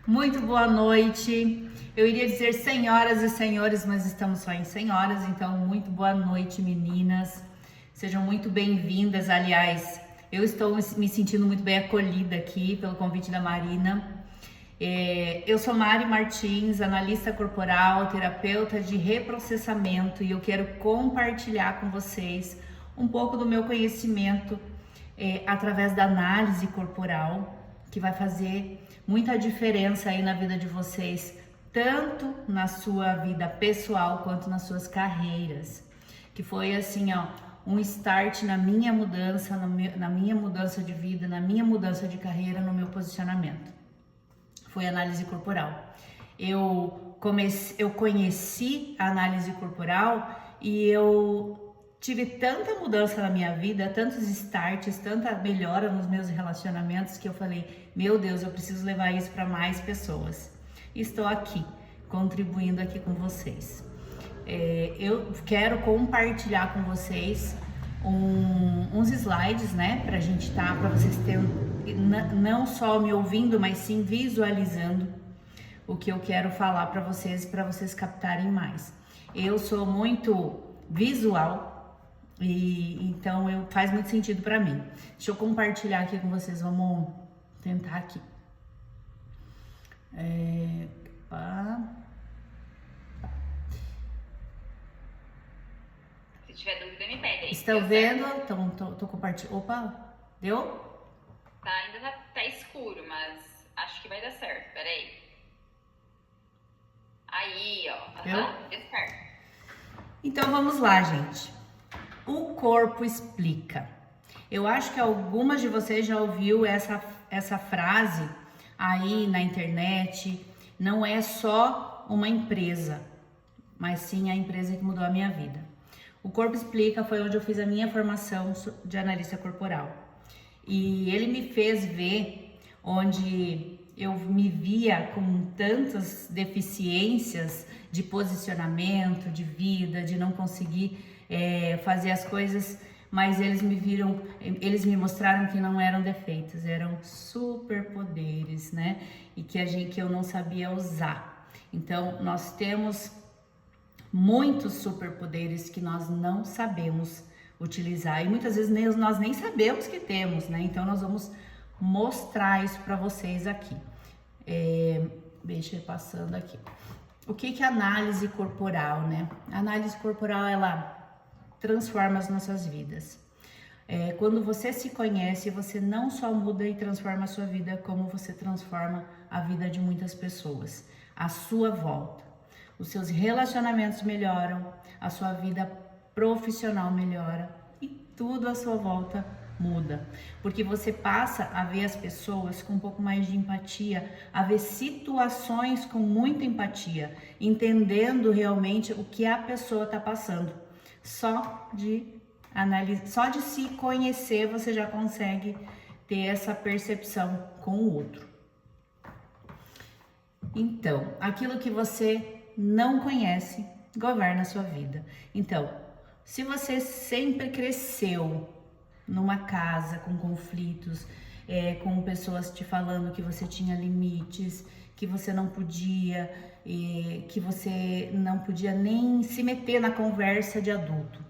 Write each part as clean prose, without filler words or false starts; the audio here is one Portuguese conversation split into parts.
Muito boa noite. Eu iria dizer senhoras e senhores, mas estamos só em senhoras, então muito boa noite, meninas. Sejam muito bem-vindas. Aliás, eu estou me sentindo muito bem acolhida aqui pelo convite da Marina. Eu sou Mari Martins, analista corporal, terapeuta de reprocessamento, e eu quero compartilhar com vocês um pouco do meu conhecimento através da análise corporal, que vai fazer muita diferença aí na vida de vocês, tanto na sua vida pessoal quanto nas suas carreiras. Que foi assim, ó, um start na minha mudança, na minha mudança de vida, na minha mudança de carreira, no meu posicionamento. Foi análise corporal. Eu conheci a análise corporal e eu tive tanta mudança na minha vida, tantos starts, tanta melhora nos meus relacionamentos, que eu falei, meu Deus, eu preciso levar isso para mais pessoas. Estou aqui, contribuindo aqui com vocês. Eu quero compartilhar com vocês uns slides, né, para vocês terem não só me ouvindo, mas sim visualizando o que eu quero falar para vocês captarem mais. Eu sou muito visual e então faz muito sentido para mim. Deixa eu compartilhar aqui com vocês, vamos tentar aqui. Se tiver dúvida, me pede aí. Estão vendo? Então, tô compartilhando. Opa, deu? Ainda tá escuro, mas acho que vai dar certo. Pera aí. Aí, ó. Deu certo. Então vamos lá, gente. O corpo explica. Eu acho que algumas de vocês já ouviu essa frase aí na internet. Não é só uma empresa, mas sim a empresa que mudou a minha vida. O Corpo Explica foi onde eu fiz a minha formação de analista corporal. E ele me fez ver onde eu me via com tantas deficiências de posicionamento, de vida, de não conseguir fazer as coisas, mas eles me mostraram que não eram defeitos, eram superpoderes, né? E que eu não sabia usar. Então, nós temos muitos superpoderes que nós não sabemos utilizar e muitas vezes nós nem sabemos que temos, né? Então nós vamos mostrar isso para vocês aqui. Deixa eu ir passando aqui. O que é análise corporal, né? A análise corporal, ela transforma as nossas vidas. Quando você se conhece, você não só muda e transforma a sua vida, como você transforma a vida de muitas pessoas à sua volta. Os seus relacionamentos melhoram, a sua vida profissional melhora e tudo à sua volta muda. Porque você passa a ver as pessoas com um pouco mais de empatia, a ver situações com muita empatia, entendendo realmente o que a pessoa está passando. Só de se conhecer, você já consegue ter essa percepção com o outro. Então, aquilo que você não conhece governa a sua vida. Então, se você sempre cresceu numa casa com conflitos, com pessoas te falando que você tinha limites, que você não podia, que você não podia nem se meter na conversa de adulto.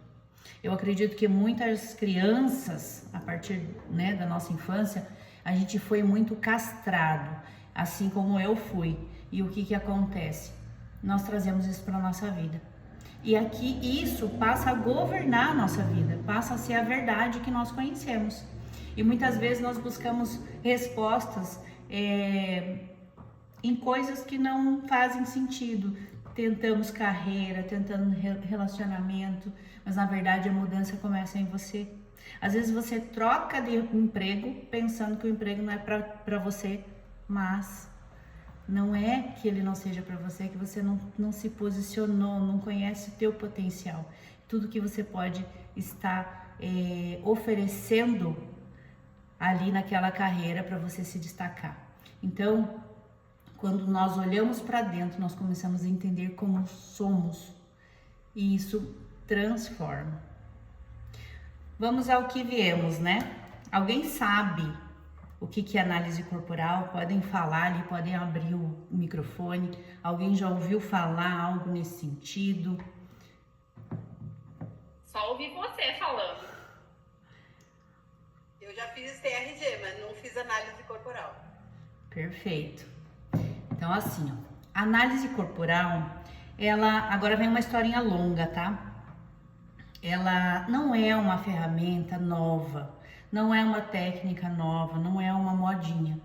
Eu acredito que muitas crianças, a partir, né, da nossa infância, a gente foi muito castrado, assim como eu fui. E o que acontece? Nós trazemos isso para a nossa vida. E aqui isso passa a governar a nossa vida, passa a ser a verdade que nós conhecemos. E muitas vezes nós buscamos respostas em coisas que não fazem sentido. Tentamos carreira, tentando relacionamento, mas na verdade a mudança começa em você. Às vezes você troca de emprego pensando que o emprego não é para você, mas não é que ele não seja para você, é que você não se posicionou, não conhece o teu potencial. Tudo que você pode estar oferecendo ali naquela carreira para você se destacar. Então, quando nós olhamos para dentro, nós começamos a entender como somos e isso transforma. Vamos ao que viemos, né? Alguém sabe o que é análise corporal, podem falar ali, podem abrir o microfone. Alguém já ouviu falar algo nesse sentido? Só ouvi você falando. Eu já fiz TRG, mas não fiz análise corporal. Perfeito. Então, assim, ó, análise corporal, ela, agora vem uma historinha longa, tá? Ela não é uma ferramenta nova, não é uma técnica nova, não é uma modinha.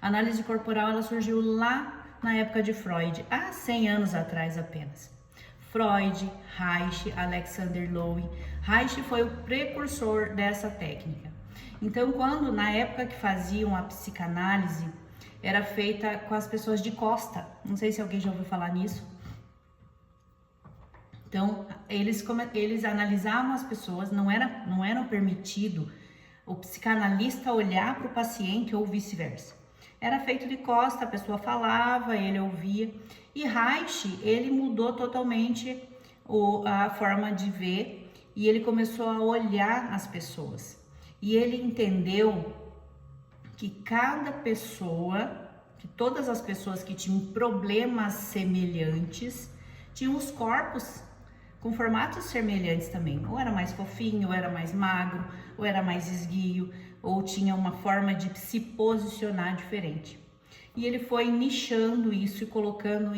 A análise corporal, ela surgiu lá na época de Freud, há 100 anos atrás apenas. Freud, Reich, Alexander Lowy. Reich foi o precursor dessa técnica. Então, quando na época que faziam a psicanálise, era feita com as pessoas de costa. Não sei se alguém já ouviu falar nisso. Então, eles analisavam as pessoas, não era permitido o psicanalista olhar para o paciente ou vice-versa. Era feito de costa, a pessoa falava, ele ouvia. E Reich, ele mudou totalmente a forma de ver e ele começou a olhar as pessoas. E ele entendeu que cada pessoa, que todas as pessoas que tinham problemas semelhantes, tinham os corpos com formatos semelhantes também. Ou era mais fofinho, ou era mais magro, ou era mais esguio, ou tinha uma forma de se posicionar diferente. E ele foi nichando isso e colocando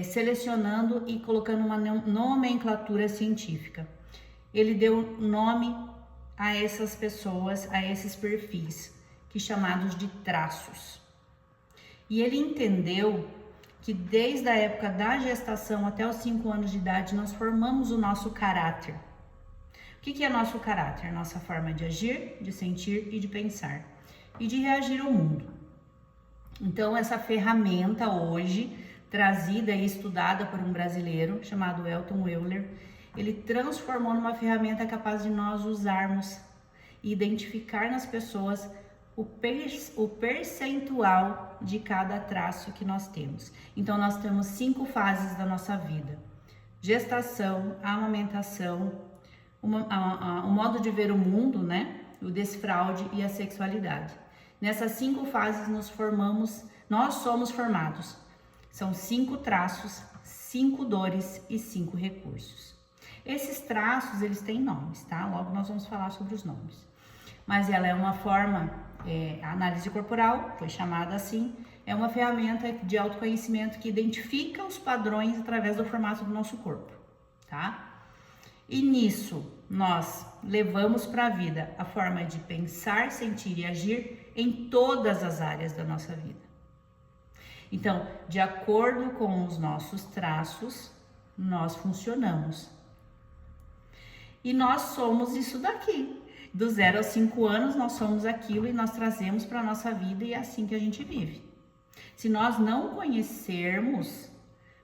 selecionando e colocando uma nomenclatura científica. Ele deu nome a essas pessoas, a esses perfis, que chamados de traços. E ele entendeu que desde a época da gestação até os 5 anos de idade, nós formamos o nosso caráter. O que é nosso caráter? Nossa forma de agir, de sentir e de pensar. E de reagir ao mundo. Então, essa ferramenta hoje, trazida e estudada por um brasileiro chamado Elton Euler, ele transformou numa ferramenta capaz de nós usarmos e identificar nas pessoas o percentual de cada traço que nós temos. Então, nós temos 5 fases da nossa vida: gestação, amamentação, o modo de ver o mundo, né? O desfraude e a sexualidade. Nessas 5 fases nós somos formados. São 5 traços, 5 dores e 5 recursos. Esses traços, eles têm nomes, tá? Logo nós vamos falar sobre os nomes. Mas ela é uma forma, a análise corporal, foi chamada assim, é uma ferramenta de autoconhecimento que identifica os padrões através do formato do nosso corpo, tá? E nisso, nós levamos para a vida a forma de pensar, sentir e agir em todas as áreas da nossa vida. Então, de acordo com os nossos traços, nós funcionamos. E nós somos isso daqui. Do 0 aos 5 anos, nós somos aquilo e nós trazemos para a nossa vida e é assim que a gente vive. Se nós não conhecermos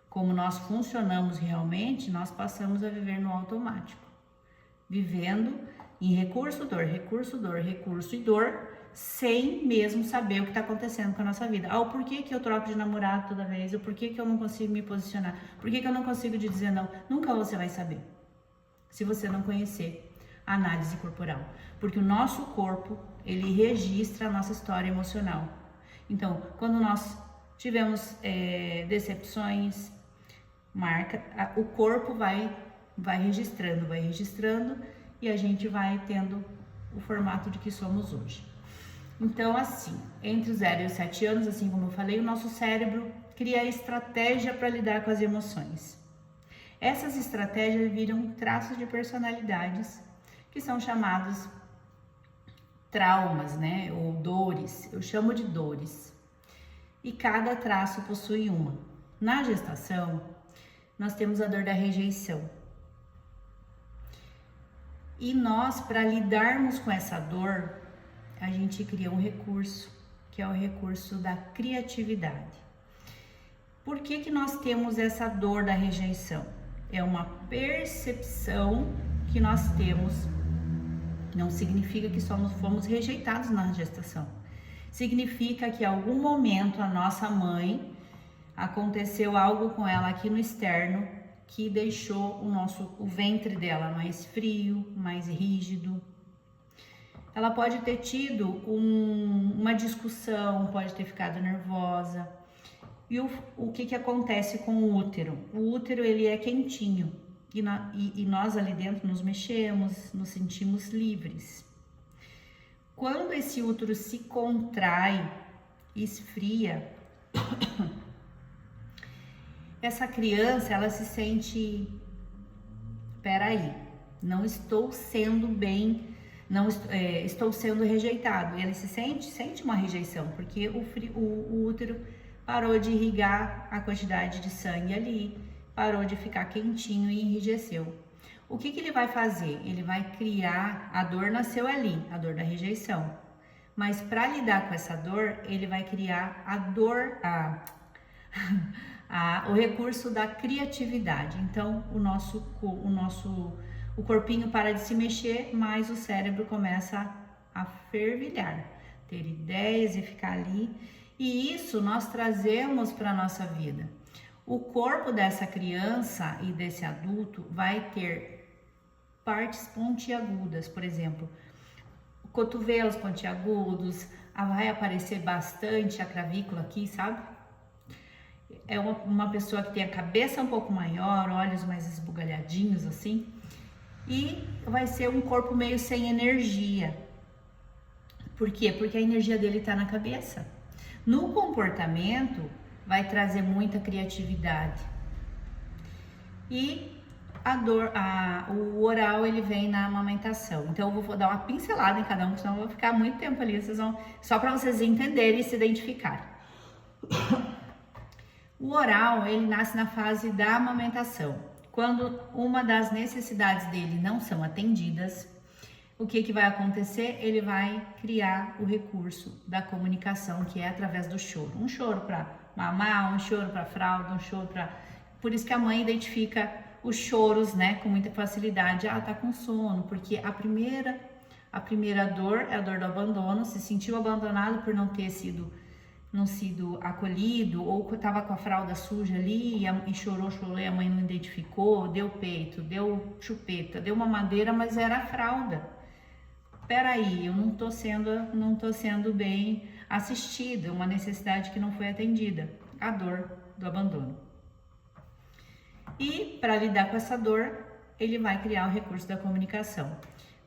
como nós funcionamos realmente, nós passamos a viver no automático. Vivendo em recurso, dor, recurso, dor, recurso e dor, sem mesmo saber o que está acontecendo com a nossa vida. O porquê que eu troco de namorado toda vez? O porquê que eu não consigo me posicionar? Por que eu não consigo dizer não? Nunca você vai saber, se você não conhecer a análise corporal. Porque o nosso corpo, ele registra a nossa história emocional. Então, quando nós tivemos decepções, o corpo vai registrando e a gente vai tendo o formato de que somos hoje. Então, assim, entre os 0 e os 7 anos, assim como eu falei, o nosso cérebro cria estratégia para lidar com as emoções. Essas estratégias viram traços de personalidades que são chamados traumas, né? Ou dores, eu chamo de dores. E cada traço possui uma. Na gestação, nós temos a dor da rejeição. E nós, para lidarmos com essa dor, a gente cria um recurso, que é o recurso da criatividade. Por que nós temos essa dor da rejeição? É uma percepção que nós temos. Não significa que fomos rejeitados na gestação. Significa que em algum momento a nossa mãe aconteceu algo com ela aqui no externo que deixou o ventre dela mais frio, mais rígido. ela pode ter tido uma discussão, pode ter ficado nervosa. E o que acontece com o útero? O útero, ele é quentinho e nós ali dentro nos mexemos, nos sentimos livres. Quando esse útero se contrai, esfria, essa criança, ela se sente, peraí, não estou sendo bem, estou sendo rejeitado. E ele sente uma rejeição, porque o útero parou de irrigar a quantidade de sangue ali, parou de ficar quentinho e enrijeceu. O que ele vai fazer? Ele vai criar, a dor nasceu ali, a dor da rejeição. Mas para lidar com essa dor, ele vai criar a dor, o recurso da criatividade. Então, o corpinho para de se mexer, mas o cérebro começa a fervilhar, ter ideias e ficar ali. E isso nós trazemos para a nossa vida. O corpo dessa criança e desse adulto vai ter partes pontiagudas, por exemplo, cotovelos pontiagudos, vai aparecer bastante a clavícula aqui, sabe? É uma pessoa que tem a cabeça um pouco maior, olhos mais esbugalhadinhos assim, e vai ser um corpo meio sem energia. Por quê? Porque a energia dele está na cabeça. No comportamento, vai trazer muita criatividade. E o oral, ele vem na amamentação. Então, eu vou dar uma pincelada em cada um, senão eu vou ficar muito tempo ali, só para vocês entenderem e se identificarem. O oral, ele nasce na fase da amamentação. Quando uma das necessidades dele não são atendidas, o que vai acontecer? Ele vai criar o recurso da comunicação, que é através do choro. Um choro para mamar, um choro para fralda, um choro para... Por isso que a mãe identifica os choros, né, com muita facilidade. Tá com sono, porque a primeira dor é a dor do abandono, se sentiu abandonado por não sido acolhido, ou estava com a fralda suja ali e chorou, e a mãe não identificou, deu peito, deu chupeta, deu mamadeira, mas era a fralda. Peraí, eu não tô sendo bem assistida, uma necessidade que não foi atendida, a dor do abandono. E para lidar com essa dor, ele vai criar o recurso da comunicação.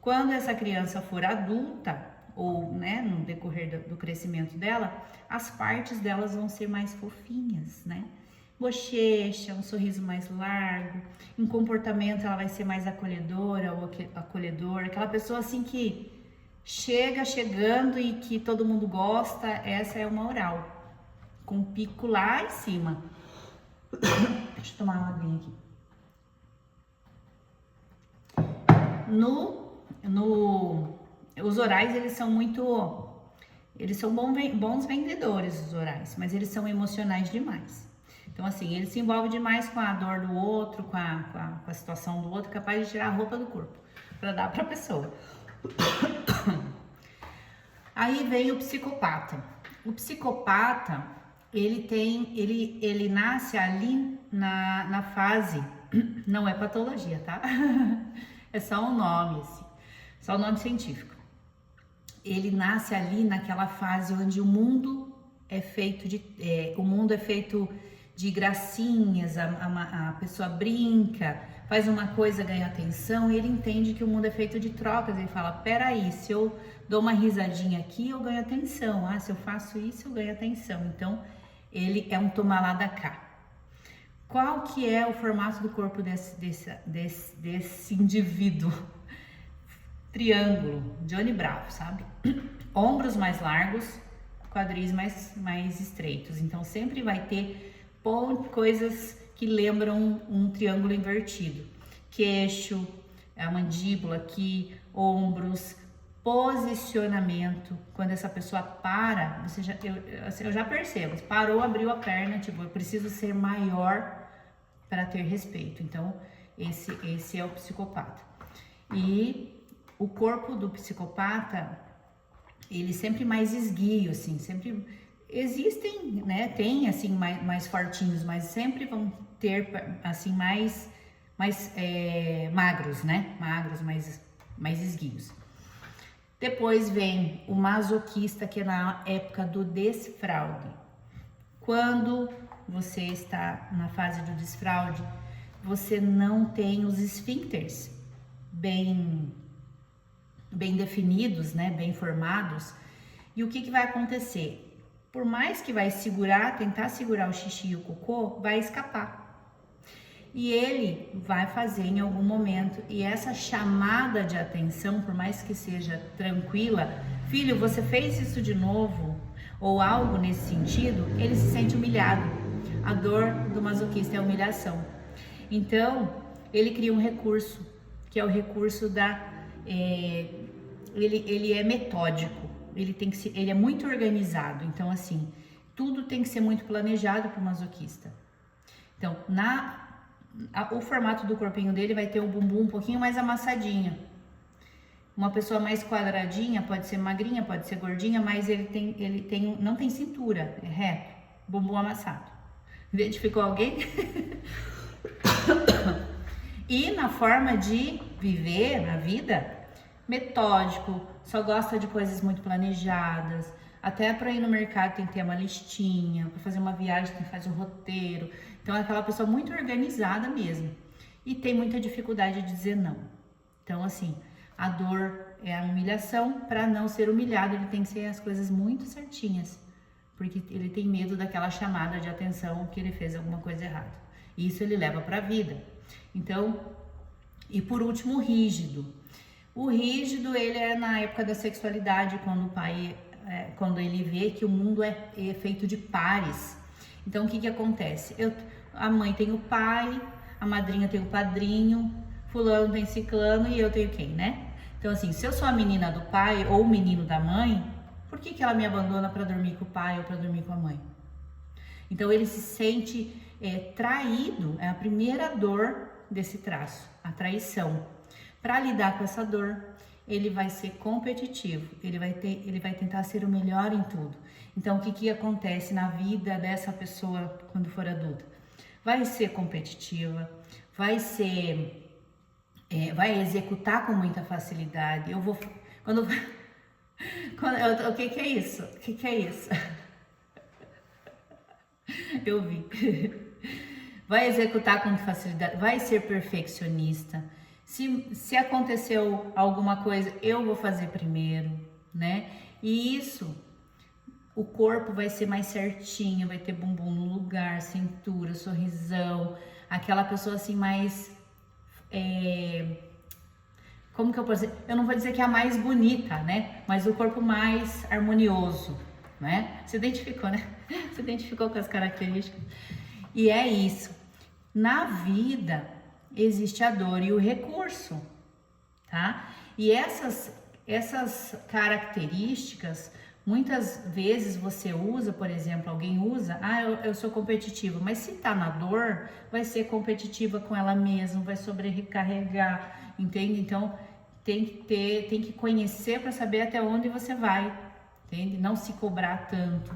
Quando essa criança for adulta, ou né, no decorrer do crescimento dela, as partes delas vão ser mais fofinhas, né? Bochecha, um sorriso mais largo, em comportamento ela vai ser mais acolhedora ou acolhedor, aquela pessoa assim que chegando e que todo mundo gosta. Essa é uma oral, com o pico lá em cima. Deixa eu tomar uma aguinha aqui. Os orais, eles são bons vendedores, os orais, mas eles são emocionais demais. Então, assim, ele se envolve demais com a dor do outro, com a situação do outro, capaz de tirar a roupa do corpo para dar para a pessoa. Aí vem o psicopata. O psicopata, ele nasce ali na fase, não é patologia, tá? É só um nome, assim, só um nome científico. Ele nasce ali naquela fase onde o mundo é feito de gracinhas, a pessoa brinca, faz uma coisa, ganha atenção, e ele entende que o mundo é feito de trocas. Ele fala, peraí, se eu dou uma risadinha aqui, eu ganho atenção. Se eu faço isso, eu ganho atenção. Então, ele é um tomar lá da cá. Qual que é o formato do corpo desse indivíduo? Triângulo, Johnny Bravo, sabe? Ombros mais largos, quadris mais estreitos. Então, sempre vai ter coisas que lembram um triângulo invertido. Queixo, a mandíbula aqui, ombros, posicionamento. Quando essa pessoa para, eu já percebo, parou, abriu a perna, tipo, eu preciso ser maior para ter respeito. Então, esse é o psicopata. E o corpo do psicopata, ele sempre mais esguio, assim, sempre existem, né, tem assim mais fortinhos, mas sempre vão ter assim mais magros, né, mais esguios. Depois vem o masoquista, que é na época do desfraude. Quando você está na fase do desfraude, você não tem os esfíncteres bem definidos, né, bem formados. E o que vai acontecer? Por mais que vai segurar, tentar segurar o xixi e o cocô, vai escapar. E ele vai fazer em algum momento, e essa chamada de atenção, por mais que seja tranquila, filho, você fez isso de novo, ou algo nesse sentido, ele se sente humilhado. A dor do masoquista é a humilhação. Então, ele cria um recurso, que é o recurso da... Ele é metódico, ele é muito organizado. Então, assim, tudo tem que ser muito planejado para o masoquista. Então, o formato do corpinho dele vai ter o bumbum um pouquinho mais amassadinho. Uma pessoa mais quadradinha, pode ser magrinha, pode ser gordinha, mas não tem cintura, é reto, bumbum amassado. Identificou alguém? E na forma de viver na vida, metódico, só gosta de coisas muito planejadas. Até para ir no mercado tem que ter uma listinha, para fazer uma viagem tem que fazer um roteiro. Então é aquela pessoa muito organizada mesmo. E tem muita dificuldade de dizer não. Então assim, a dor é a humilhação. Para não ser humilhado, ele tem que ser as coisas muito certinhas. Porque ele tem medo daquela chamada de atenção que ele fez alguma coisa errada. E isso ele leva para a vida. Então, e por último, o rígido. O rígido, ele é na época da sexualidade, quando o pai... quando ele vê que o mundo é feito de pares. Então, o que acontece? A mãe tem o pai, a madrinha tem o padrinho, fulano tem ciclano e eu tenho quem, né? Então, assim, se eu sou a menina do pai ou o menino da mãe, por que ela me abandona para dormir com o pai ou para dormir com a mãe? Então, ele se sente traído, é a primeira dor desse traço, a traição. Para lidar com essa dor, ele vai ser competitivo, ele vai tentar ser o melhor em tudo. Então, o que acontece na vida dessa pessoa quando for adulta? Vai ser competitiva, vai executar com muita facilidade. O que é isso? O que é isso? Eu vi. Vai executar com facilidade, vai ser perfeccionista. Se aconteceu alguma coisa, eu vou fazer primeiro, né? E isso, o corpo vai ser mais certinho, vai ter bumbum no lugar, cintura, sorrisão, aquela pessoa assim mais... como que eu posso dizer? Eu não vou dizer que é a mais bonita, né? Mas o corpo mais harmonioso, né? Se identificou, né? Se identificou com as características. E é isso. Na vida... existe a dor e o recurso, tá? E essas características, muitas vezes você usa, por exemplo, alguém usa, eu sou competitiva, mas se tá na dor, vai ser competitiva com ela mesma, vai sobrecarregar, entende? Então, tem que conhecer para saber até onde você vai, entende? Não se cobrar tanto.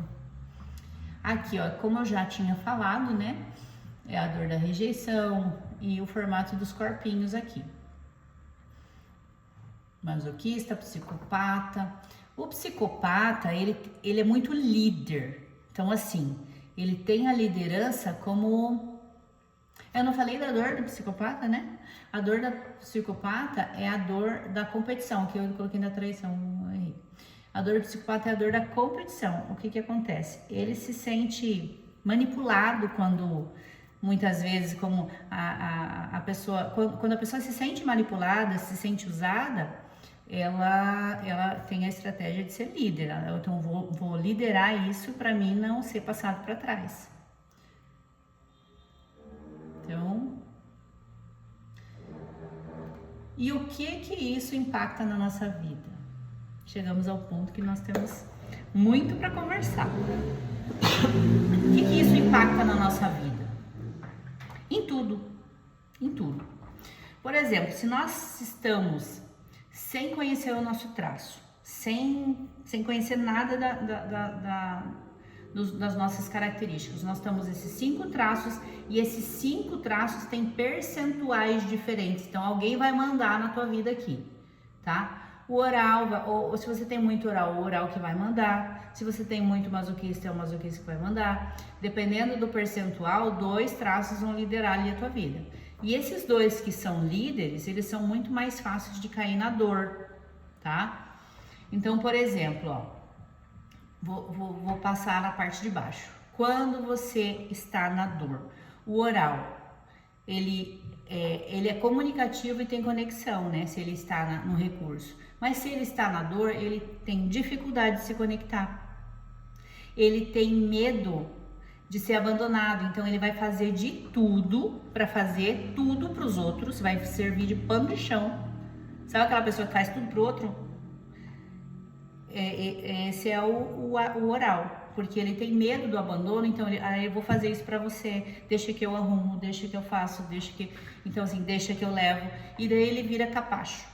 Aqui, ó, como eu já tinha falado, né? É a dor da rejeição e o formato dos corpinhos aqui. Masoquista, psicopata. O psicopata, ele é muito líder. Então, assim, ele tem a liderança como... Eu não falei da dor do psicopata, né? A dor da psicopata é a dor da competição, que eu coloquei na traição aí. A dor do psicopata é a dor da competição. O que acontece? Ele se sente manipulado quando... Muitas vezes, como a pessoa, quando a pessoa se sente manipulada, se sente usada, ela tem a estratégia de ser líder. Então, vou liderar isso para mim não ser passado para trás. Então, e o que isso impacta na nossa vida? Chegamos ao ponto que nós temos muito para conversar. O que isso impacta na nossa vida? Em tudo. Por exemplo, se nós estamos sem conhecer o nosso traço, sem conhecer nada das nossas características, nós temos esses 5 traços e esses 5 traços têm percentuais diferentes. Então, alguém vai mandar na tua vida aqui, tá? O oral, ou se você tem muito oral, o oral que vai mandar. Se você tem muito masoquista, é o masoquista que vai mandar. Dependendo do percentual, 2 traços vão liderar ali a tua vida. E esses 2 que são líderes, eles são muito mais fáceis de cair na dor, tá? Então, por exemplo, ó, vou passar na parte de baixo. Quando você está na dor, o oral, ele é comunicativo e tem conexão, né? Se ele está no recurso. Mas se ele está na dor, ele tem dificuldade de se conectar. Ele tem medo de ser abandonado, então ele vai fazer de tudo para fazer tudo para os outros, vai servir de pano de chão. Sabe aquela pessoa que faz tudo pro outro? Esse é o oral, porque ele tem medo do abandono, então eu vou fazer isso para você, deixa que eu arrumo, deixa que eu faço, então assim, deixa que eu levo, e daí ele vira capacho.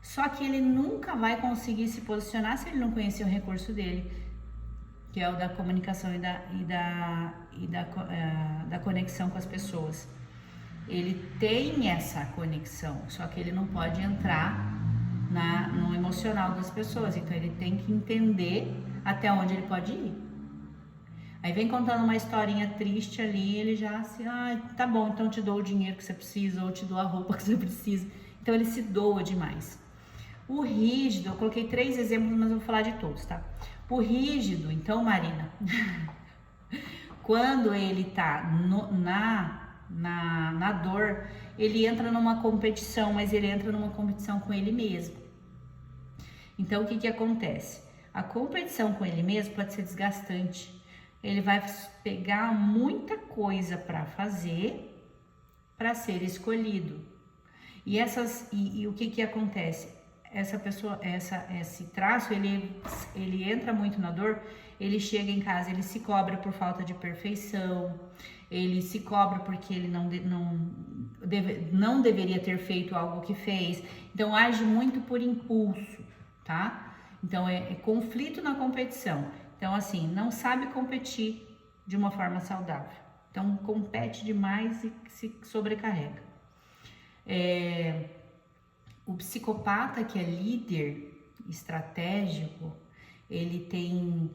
Só que ele nunca vai conseguir se posicionar se ele não conhecer o recurso dele, que é o da comunicação e da conexão com as pessoas. Ele tem essa conexão, só que ele não pode entrar no emocional das pessoas, então ele tem que entender até onde ele pode ir. Aí vem contando uma historinha triste ali, ele já assim, tá bom, então te dou o dinheiro que você precisa, ou te dou a roupa que você precisa. Então ele se doa demais. O rígido, eu coloquei 3 exemplos, mas eu vou falar de todos, tá? O rígido, então, Marina, quando ele tá na dor, ele entra numa competição, mas ele entra numa competição com ele mesmo. Então, o que acontece? A competição com ele mesmo pode ser desgastante. Ele vai pegar muita coisa para fazer, para ser escolhido. E o que acontece? Essa pessoa, esse traço, ele entra muito na dor, ele chega em casa, ele se cobra por falta de perfeição, ele se cobra porque ele não deveria ter feito algo que fez, então age muito por impulso, tá? Então é conflito na competição, então assim, não sabe competir de uma forma saudável, então compete demais e se sobrecarrega. O psicopata, que é líder estratégico, ele tem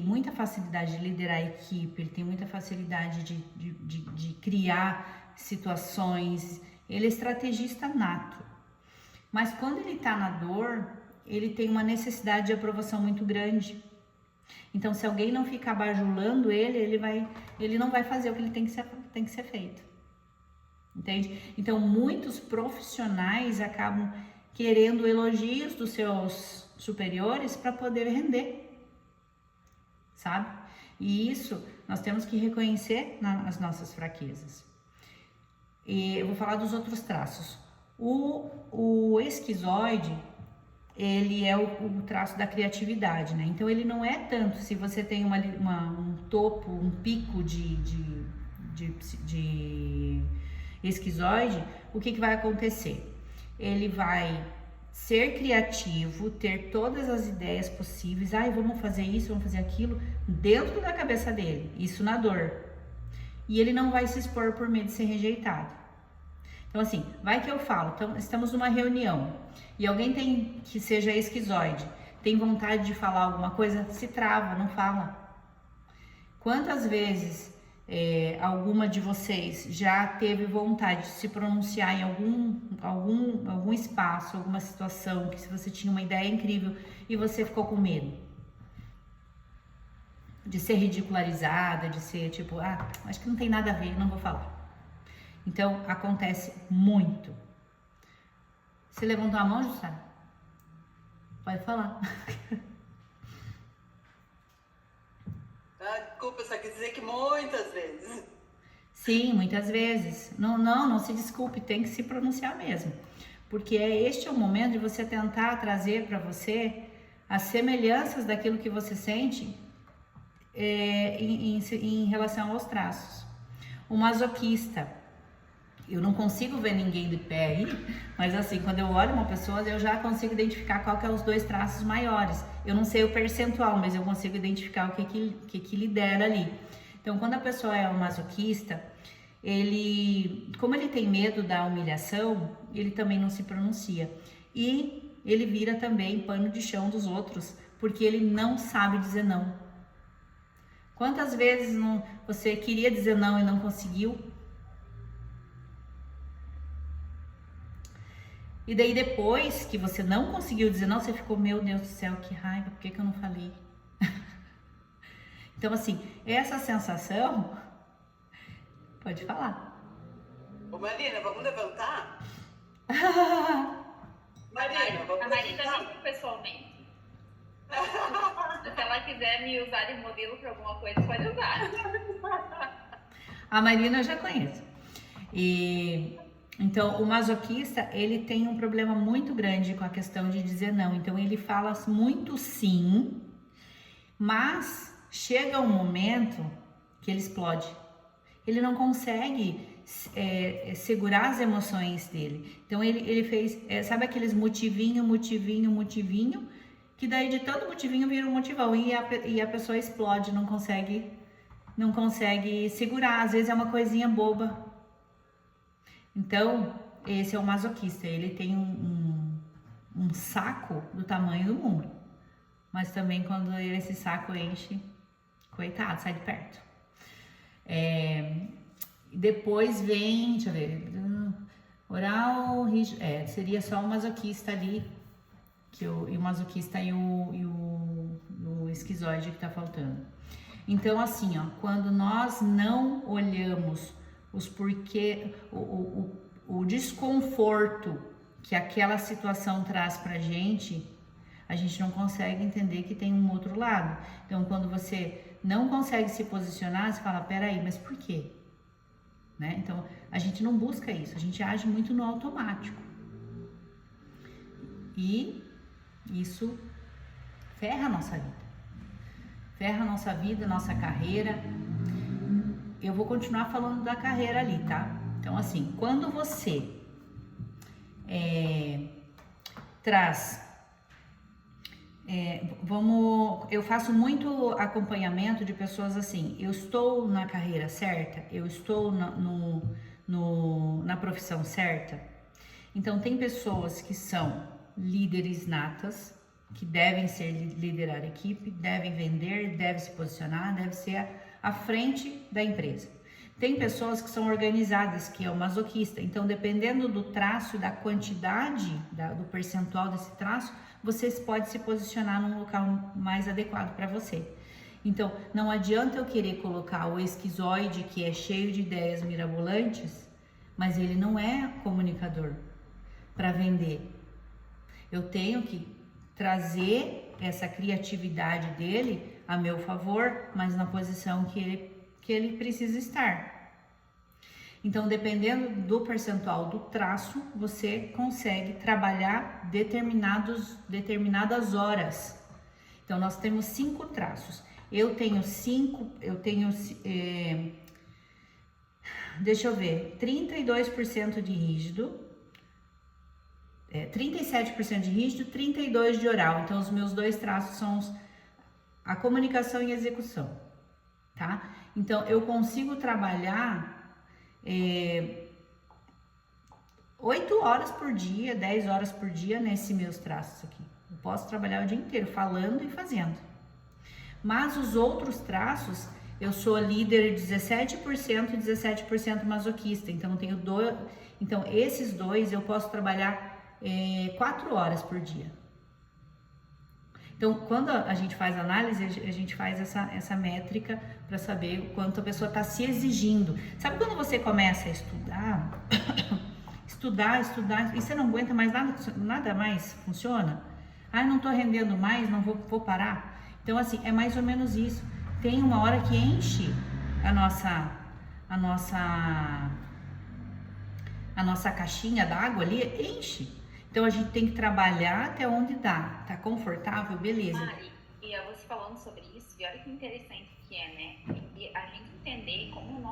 muita facilidade de liderar a equipe, ele tem muita facilidade de criar situações, ele é estrategista nato. Mas quando ele está na dor, ele tem uma necessidade de aprovação muito grande. Então, se alguém não ficar bajulando ele não vai fazer o que ele tem que ser feito. Entende? Então, muitos profissionais acabam querendo elogios dos seus superiores para poder render, sabe? E isso nós temos que reconhecer nas nossas fraquezas. E eu vou falar dos outros traços. O esquizoide, ele é o traço da criatividade, né? Então, ele não é tanto se você tem um topo, um pico de esquizoide, o que vai acontecer? Ele vai ser criativo, ter todas as ideias possíveis, vamos fazer isso, vamos fazer aquilo, dentro da cabeça dele, isso na dor. E ele não vai se expor por medo de ser rejeitado. Então assim, vai que eu falo, estamos numa reunião, e alguém que seja esquizoide, tem vontade de falar alguma coisa, se trava, não fala. Quantas vezes alguma de vocês já teve vontade de se pronunciar em algum espaço, alguma situação, que se você tinha uma ideia incrível e você ficou com medo de ser ridicularizada, de ser tipo, acho que não tem nada a ver, não vou falar. Então, acontece muito. Você levantou a mão, Jussara? Pode falar. Desculpa, só quis dizer que muitas vezes. Sim, muitas vezes. Não se desculpe, tem que se pronunciar mesmo. Porque este é o momento de você tentar trazer para você as semelhanças daquilo que você sente em relação aos traços. O masoquista, eu não consigo ver ninguém de pé aí, mas assim, quando eu olho uma pessoa, eu já consigo identificar qual que é os 2 traços maiores. Eu não sei o percentual, mas eu consigo identificar o que lidera ali. Então, quando a pessoa é um masoquista, como ele tem medo da humilhação, ele também não se pronuncia. E ele vira também pano de chão dos outros, porque ele não sabe dizer não. Quantas vezes você queria dizer não e não conseguiu? E daí depois que você não conseguiu dizer não, você ficou, meu Deus do céu, que raiva, por que eu não falei? Então assim, essa sensação, pode falar. Ô Marina, vamos levantar? Marina, A vamos Marina levantar? nem foi pessoalmente. Se ela quiser me usar de modelo para alguma coisa, pode usar. A Marina eu já conheço. E então o masoquista, ele tem um problema muito grande com a questão de dizer não. Então ele fala muito sim, mas chega um momento que ele explode. Ele não consegue segurar as emoções dele. Então ele fez, sabe aqueles motivinho, que daí de tanto motivinho vira um motivão e a pessoa explode, não consegue segurar. Às vezes é uma coisinha boba. Então esse é o masoquista. Ele tem um saco do tamanho do mundo, mas também quando esse saco enche, coitado, sai de perto. Depois vem, deixa eu ver, oral, seria só o masoquista ali, e o masoquista e o esquizoide que tá faltando. Então, assim, ó, quando nós não olhamos os porquê, o desconforto que aquela situação traz pra gente, a gente não consegue entender que tem um outro lado. Então, quando você não consegue se posicionar, você fala, peraí, mas por quê? Né? Então, a gente não busca isso, a gente age muito no automático. E isso ferra a nossa vida. Ferra a nossa vida, nossa carreira. Eu vou continuar falando da carreira ali, tá? Então, assim, quando você traz... eu faço muito acompanhamento de pessoas assim, eu estou na carreira certa, eu estou na profissão certa. Então tem pessoas que são líderes natas, que devem liderar a equipe, devem vender, devem se posicionar, devem ser à frente da empresa. Tem pessoas que são organizadas, que é o masoquista. Então, dependendo do traço e da quantidade, do percentual desse traço, você pode se posicionar num local mais adequado para você. Então, não adianta eu querer colocar o esquizoide, que é cheio de ideias mirabolantes, mas ele não é comunicador para vender. Eu tenho que trazer essa criatividade dele a meu favor, mas na posição que ele precisa estar. Então, dependendo do percentual do traço, você consegue trabalhar determinadas horas. Então, nós temos 5 traços. Deixa eu ver, 32% de rígido, 37% de rígido, 32% de oral. Então, os meus 2 traços são a comunicação e a execução, tá? Então, eu consigo trabalhar 8 horas por dia, 10 horas por dia nesses meus traços aqui. Eu posso trabalhar o dia inteiro falando e fazendo. Mas os outros traços, eu sou líder 17% e 17% masoquista. Então, eu tenho então, esses 2 eu posso trabalhar 4 horas por dia. Então, quando a gente faz análise, a gente faz essa métrica para saber o quanto a pessoa está se exigindo. Sabe quando você começa a estudar, e você não aguenta mais nada mais funciona? Não estou rendendo mais, não vou parar. Então, assim, é mais ou menos isso. Tem uma hora que enche a nossa caixinha d'água ali, enche. Então, a gente tem que trabalhar até onde dá. Tá confortável? Beleza. Mari, e eu você falando sobre isso, e olha que interessante que é, né? E a gente entender como os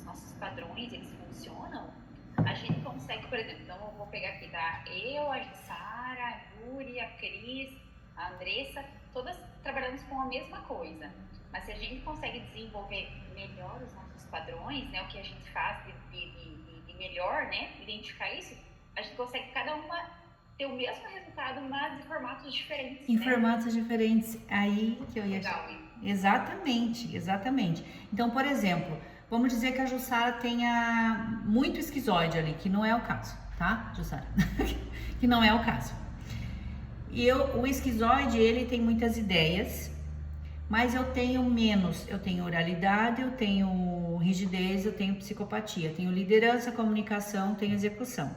nossos padrões, eles funcionam, a gente consegue, por exemplo, então eu vou pegar aqui, tá? Eu, a Sara, a Yuri, a Cris, a Andressa, todas trabalhamos com a mesma coisa. Mas se a gente consegue desenvolver melhor os nossos padrões, né? O que a gente faz de melhor, né? Identificar isso, a gente consegue cada uma ter o mesmo resultado, mas em formatos diferentes, Em né? formatos diferentes. Aí que eu ia... Legal, hein? Exatamente, exatamente. Então, por exemplo, vamos dizer que a Jussara tenha muito esquizoide ali, que não é o caso, tá, Jussara? Que não é o caso. O esquizoide, ele tem muitas ideias, mas eu tenho menos. Eu tenho oralidade, eu tenho rigidez, eu tenho psicopatia, tenho liderança, comunicação, tenho execução.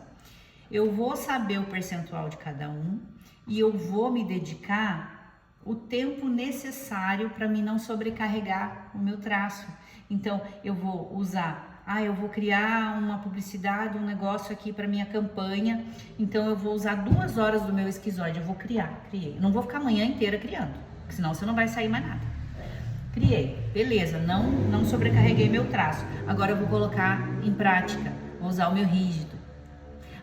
Eu vou saber o percentual de cada um e eu vou me dedicar o tempo necessário para mim não sobrecarregar o meu traço. Então, eu vou usar, eu vou criar uma publicidade, um negócio aqui para minha campanha, então eu vou usar 2 horas do meu esquizoide, eu vou criei. Eu não vou ficar a manhã inteira criando, porque senão você não vai sair mais nada. Criei, beleza, não sobrecarreguei meu traço. Agora eu vou colocar em prática, vou usar o meu rígido.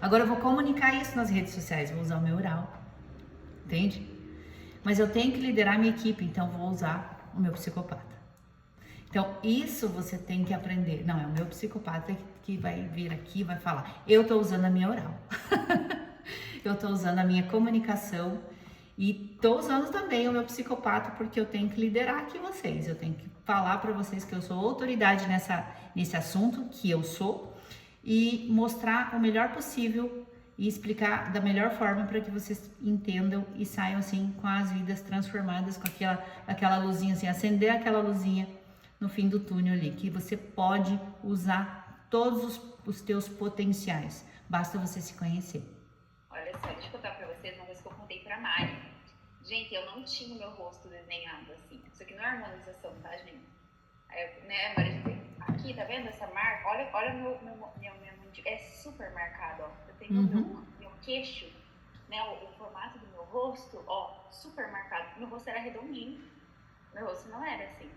Agora eu vou comunicar isso nas redes sociais, vou usar o meu oral, entende? Mas eu tenho que liderar minha equipe, então vou usar o meu psicopata. Então isso você tem que aprender. Não, é o meu psicopata que vai vir aqui e vai falar. Eu tô usando a minha oral. Eu tô usando a minha comunicação e tô usando também o meu psicopata porque eu tenho que liderar aqui vocês. Eu tenho que falar para vocês que eu sou autoridade nesse assunto, que eu sou, e mostrar o melhor possível e explicar da melhor forma para que vocês entendam e saiam assim com as vidas transformadas, com aquela luzinha assim, acender aquela luzinha no fim do túnel ali, que você pode usar todos os teus potenciais, basta você se conhecer. Olha só, deixa eu contar pra vocês uma coisa que eu contei pra Mari. Gente, eu não tinha o meu rosto desenhado assim, isso aqui não é harmonização, tá, gente? Aí, né, Mari, aqui, tá vendo essa marca? Olha minha é super marcado, ó. Eu tenho meu queixo, né, o formato do meu rosto, ó, super marcado. Meu rosto era redondinho, meu rosto não era assim.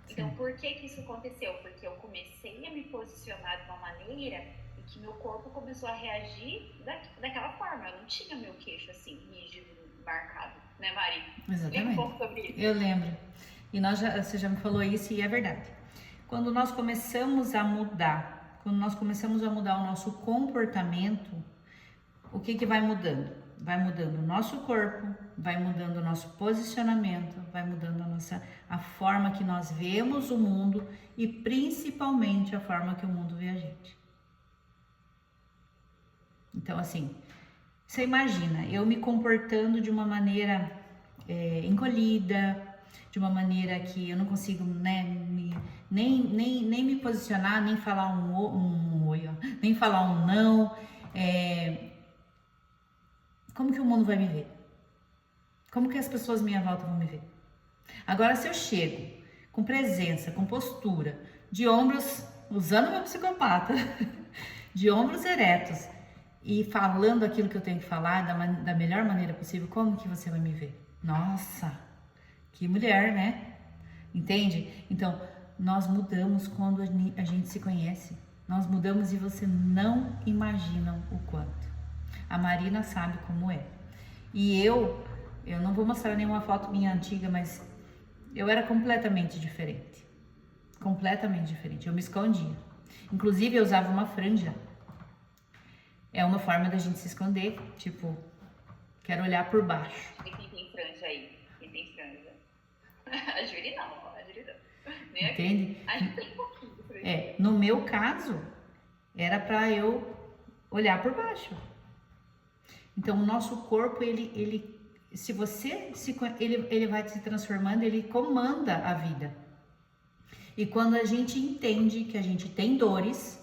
Então, por que isso aconteceu? Porque eu comecei a me posicionar de uma maneira e que meu corpo começou a reagir daquela forma. Eu não tinha meu queixo assim, rígido, marcado, né, Mari? Exatamente. Lembra um pouco sobre isso? Eu lembro. E você já me falou isso e é verdade. Quando nós começamos a mudar o nosso comportamento, o que vai mudando? Vai mudando o nosso corpo, vai mudando o nosso posicionamento, vai mudando a forma que nós vemos o mundo e principalmente a forma que o mundo vê a gente. Então, assim, você imagina, eu me comportando de uma maneira encolhida, de uma maneira que eu não consigo, né, nem me posicionar, nem falar um oi, nem falar um não. Como que o mundo vai me ver? Como que as pessoas à minha volta vão me ver? Agora, se eu chego com presença, com postura, de ombros, usando meu psicopata, de ombros eretos e falando aquilo que eu tenho que falar da melhor maneira possível, como que você vai me ver? Nossa, que mulher, né? Entende? Então, nós mudamos quando a gente se conhece. Nós mudamos e você não imagina o quanto. A Marina sabe como é. E eu não vou mostrar nenhuma foto minha antiga, mas eu era completamente diferente. Completamente diferente. Eu me escondia. Inclusive, eu usava uma franja. É uma forma da gente se esconder. Tipo, quero olhar por baixo. E quem tem franja aí? Quem tem franja? A Júlia não, a Júlia não. Nem entende? A gente tem um pouquinho de franja. No meu caso, era pra eu olhar por baixo. Então, o nosso corpo, ele vai se transformando, ele comanda a vida. E quando a gente entende que a gente tem dores,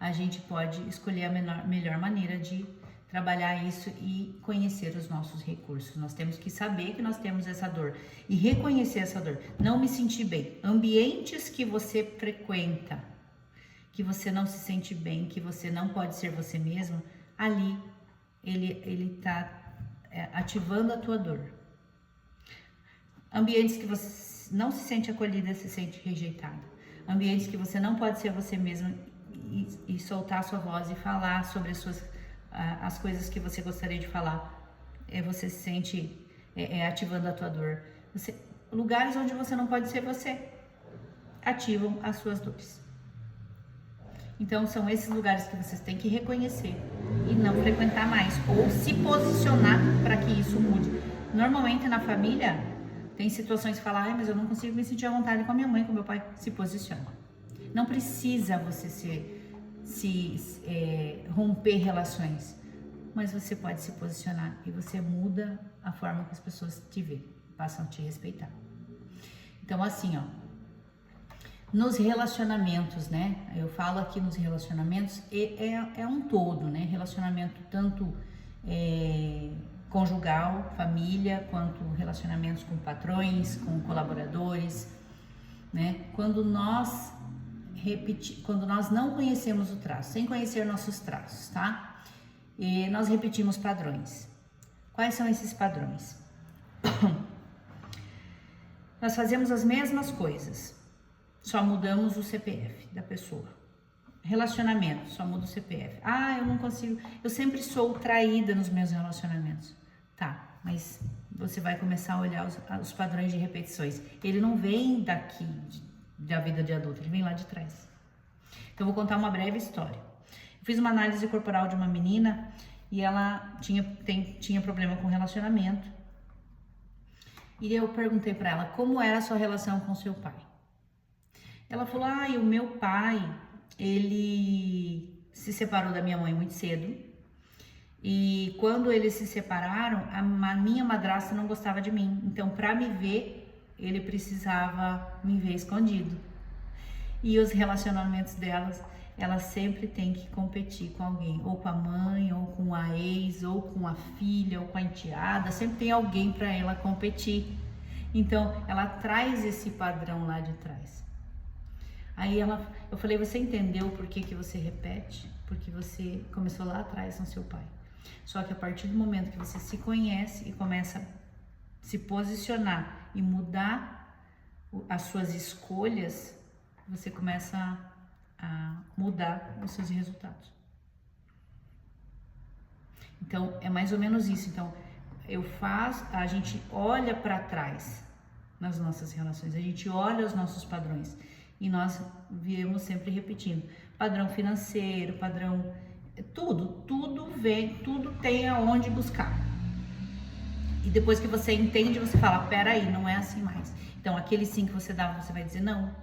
a gente pode escolher a melhor maneira de trabalhar isso e conhecer os nossos recursos. Nós temos que saber que nós temos essa dor e reconhecer essa dor. Não me sentir bem. Ambientes que você frequenta, que você não se sente bem, que você não pode ser você mesmo, ali ele tá ativando a tua dor. Ambientes que você não se sente acolhida, se sente rejeitada. Ambientes que você não pode ser você mesmo e soltar a sua voz e falar sobre as coisas que você gostaria de falar. Você se sente ativando a tua dor. Lugares onde você não pode ser você ativam as suas dores. Então são esses lugares que vocês têm que reconhecer e não frequentar mais, ou se posicionar para que isso mude. Normalmente na família tem situações que falam, mas eu não consigo me sentir à vontade com a minha mãe, com o meu pai. Se posiciona. Não precisa você romper relações, mas você pode se posicionar e você muda a forma que as pessoas te veem, passam a te respeitar. Então assim, ó, nos relacionamentos, né? Eu falo aqui nos relacionamentos, é um todo, né? Relacionamento tanto conjugal, família, quanto relacionamentos com patrões, com colaboradores, né? Quando nós não conhecemos o traço, sem conhecer nossos traços, tá? E nós repetimos padrões. Quais são esses padrões? Nós fazemos as mesmas coisas, só mudamos o CPF da pessoa. Relacionamento, só muda o CPF. Eu não consigo, eu sempre sou traída nos meus relacionamentos. Tá, mas você vai começar a olhar os padrões de repetições. Ele não vem daqui, da vida de adulto, ele vem lá de trás. Então, eu vou contar uma breve história. Eu fiz uma análise corporal de uma menina e ela tinha problema com relacionamento. E eu perguntei para ela como era a sua relação com seu pai. Ela falou, o meu pai, ele se separou da minha mãe muito cedo. E quando eles se separaram, a minha madrasta não gostava de mim. Então, para me ver, ele precisava me ver escondido. E os relacionamentos delas, ela sempre tem que competir com alguém. Ou com a mãe, ou com a ex, ou com a filha, ou com a enteada. Sempre tem alguém para ela competir. Então, ela traz esse padrão lá de trás. Aí eu falei, você entendeu por que você repete? Porque você começou lá atrás com seu pai. Só que a partir do momento que você se conhece e começa a se posicionar e mudar as suas escolhas, você começa a mudar os seus resultados. Então, é mais ou menos isso. Então, a gente olha para trás nas nossas relações, a gente olha os nossos padrões e nós viemos sempre repetindo. Padrão financeiro, padrão... Tudo tem aonde buscar. E depois que você entende, você fala, peraí, não é assim mais. Então, aquele sim que você dava, você vai dizer não.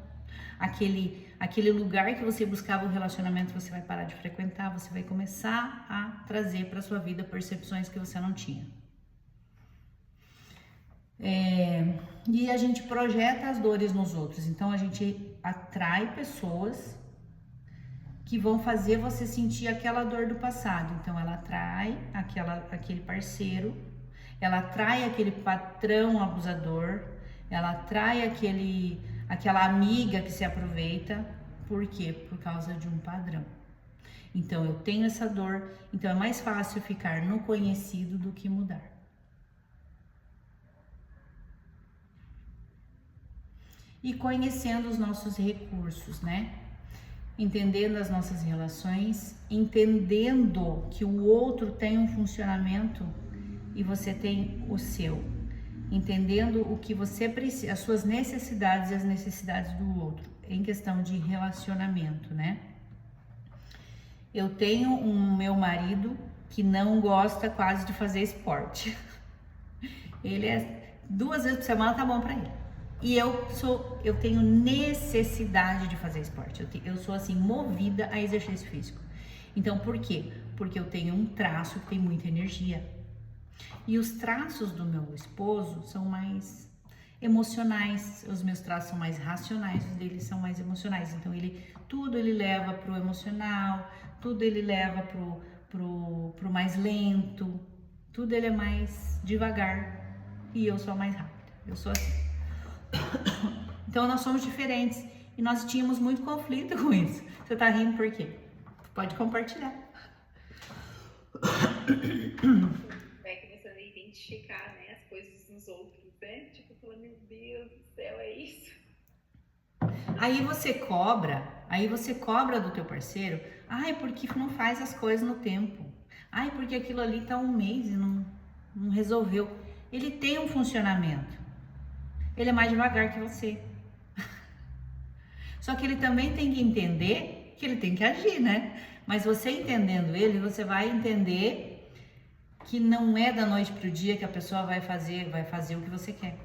Aquele lugar que você buscava o relacionamento, você vai parar de frequentar, você vai começar a trazer para sua vida percepções que você não tinha. E a gente projeta as dores nos outros. Então, a gente atrai pessoas que vão fazer você sentir aquela dor do passado. Então, ela atrai aquele parceiro, ela atrai aquele patrão abusador, ela atrai aquela amiga que se aproveita. Por quê? Por causa de um padrão. Então, eu tenho essa dor, então é mais fácil ficar no conhecido do que mudar. E conhecendo os nossos recursos, né? Entendendo as nossas relações, entendendo que o outro tem um funcionamento e você tem o seu, entendendo o que você precisa, as suas necessidades e as necessidades do outro, em questão de relacionamento, né? Eu tenho um meu marido que não gosta quase de fazer esporte. Ele 2 vezes por semana tá bom para ele. E eu tenho necessidade de fazer esporte. Eu sou assim, movida a exercício físico. Então, por quê? Porque eu tenho um traço que tem muita energia. E os traços do meu esposo são mais emocionais. Os meus traços são mais racionais, os dele são mais emocionais. Então, tudo ele leva pro emocional, tudo ele leva pro mais lento, tudo ele é mais devagar. E eu sou mais rápida. Eu sou assim. Então nós somos diferentes e nós tínhamos muito conflito com isso. Você tá rindo por quê? Pode compartilhar. Vai começando a identificar, né, as coisas nos outros, né? Tipo, falando, meu Deus do céu, é isso. Aí você cobra do teu parceiro, porque não faz as coisas no tempo. Porque aquilo ali tá 1 mês e não resolveu. Ele tem um funcionamento. Ele é mais devagar que você. Só que ele também tem que entender que ele tem que agir, né? Mas você entendendo ele, você vai entender que não é da noite pro dia que a pessoa vai fazer o que você quer,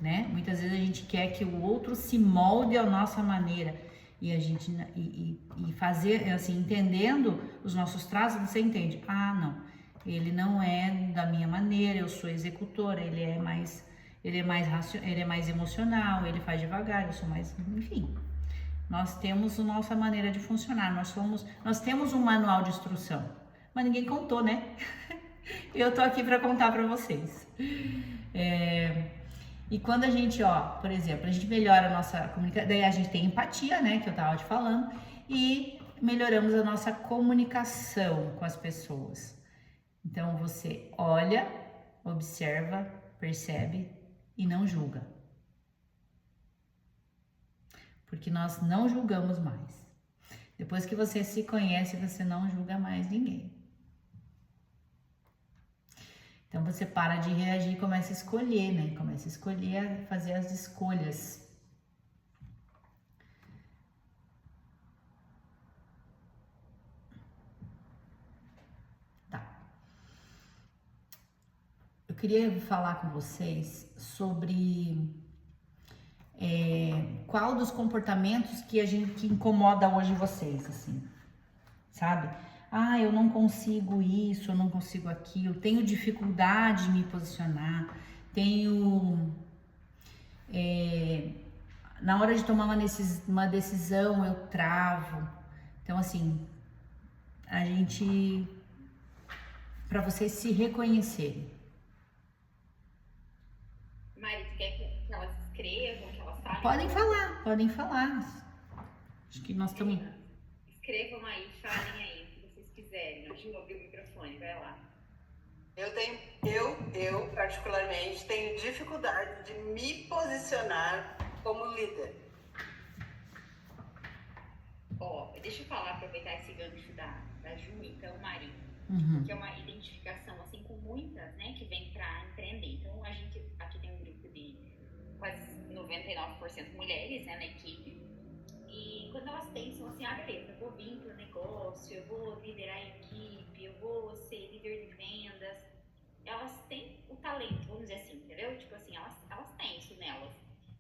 né? Muitas vezes a gente quer que o outro se molde à nossa maneira e a gente e fazer assim, entendendo os nossos traços, você entende? Ah, não, ele não é da minha maneira, eu sou executora, ele é mais emocional, ele faz devagar, eu sou mais, enfim. Nós temos a nossa maneira de funcionar, nós temos um manual de instrução, mas ninguém contou, né? Eu tô aqui para contar para vocês. E quando a gente, por exemplo, a gente melhora a nossa comunicação, daí a gente tem empatia, né, que eu tava te falando, e melhoramos a nossa comunicação com as pessoas. Então você olha, observa, percebe e não julga. Porque nós não julgamos mais. Depois que você se conhece, você não julga mais ninguém. Então você para de reagir e começa a escolher, né? Começa a escolher, a fazer as escolhas. Tá. Eu queria falar com vocês sobre qual dos comportamentos que incomoda hoje vocês, assim, sabe? Ah, eu não consigo isso, eu não consigo aquilo, tenho dificuldade de me posicionar, na hora de tomar uma decisão eu travo. Então, assim, para vocês se reconhecerem. Mari, tu quer que elas escrevam, que elas falem? Podem falar. Acho que nós estamos... Escrevam aí, falem aí, o que vocês quiserem. Deixa eu abrir o microfone, vai lá. Eu particularmente tenho dificuldade de me posicionar como líder. Deixa eu falar, aproveitar esse gancho da Ju, então, Mari, que é uma identificação, assim, com muitas, né, que vem pra empreender. Então, a gente aqui tem um grupo de quase 99% mulheres, né, na equipe. E quando elas pensam assim, beleza, eu vou vir pro negócio, eu vou liderar a equipe, eu vou ser líder de vendas, elas têm o talento, vamos dizer assim, entendeu? Tipo assim, elas têm isso nelas.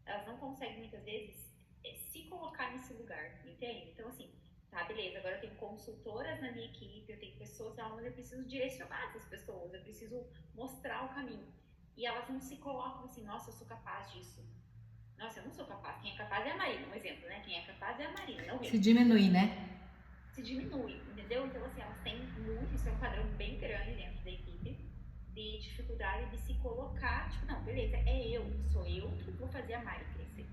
Elas não conseguem, muitas vezes, se colocar nesse lugar, entende? Então, assim, tá, beleza, agora eu tenho consultoras na minha equipe, eu tenho pessoas, mas eu preciso direcionar essas pessoas, eu preciso mostrar o caminho. E elas não se colocam assim, nossa, eu sou capaz disso. Nossa, eu não sou capaz. Quem é capaz é a Marina, um exemplo, né? Quem é capaz é a Marina, não eu. Se diminui, né? Se diminui, entendeu? Então, assim, elas têm muito, isso é um padrão bem grande dentro da equipe, de dificuldade de se colocar, tipo, não, beleza, sou eu que vou fazer a Mari crescer.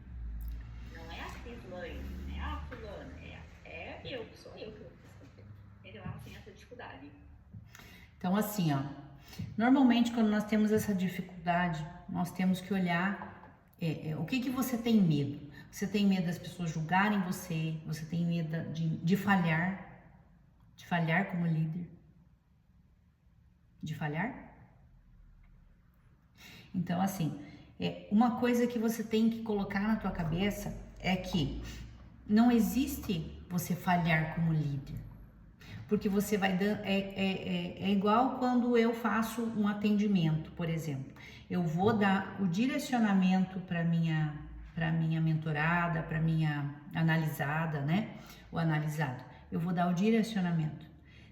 Não é a Cislane, não é a fulana, sou eu que vou crescer. Entendeu? Elas têm essa dificuldade. Então, assim, normalmente quando nós temos essa dificuldade, nós temos que olhar o que você tem medo. Você tem medo das pessoas julgarem você, você tem medo de falhar como líder, de falhar. Então, assim, uma coisa que você tem que colocar na tua cabeça é que não existe você falhar como líder. Porque você vai dando. É igual quando eu faço um atendimento, por exemplo. Eu vou dar o direcionamento para minha mentorada, para minha analisada, né? O analisado. Eu vou dar o direcionamento.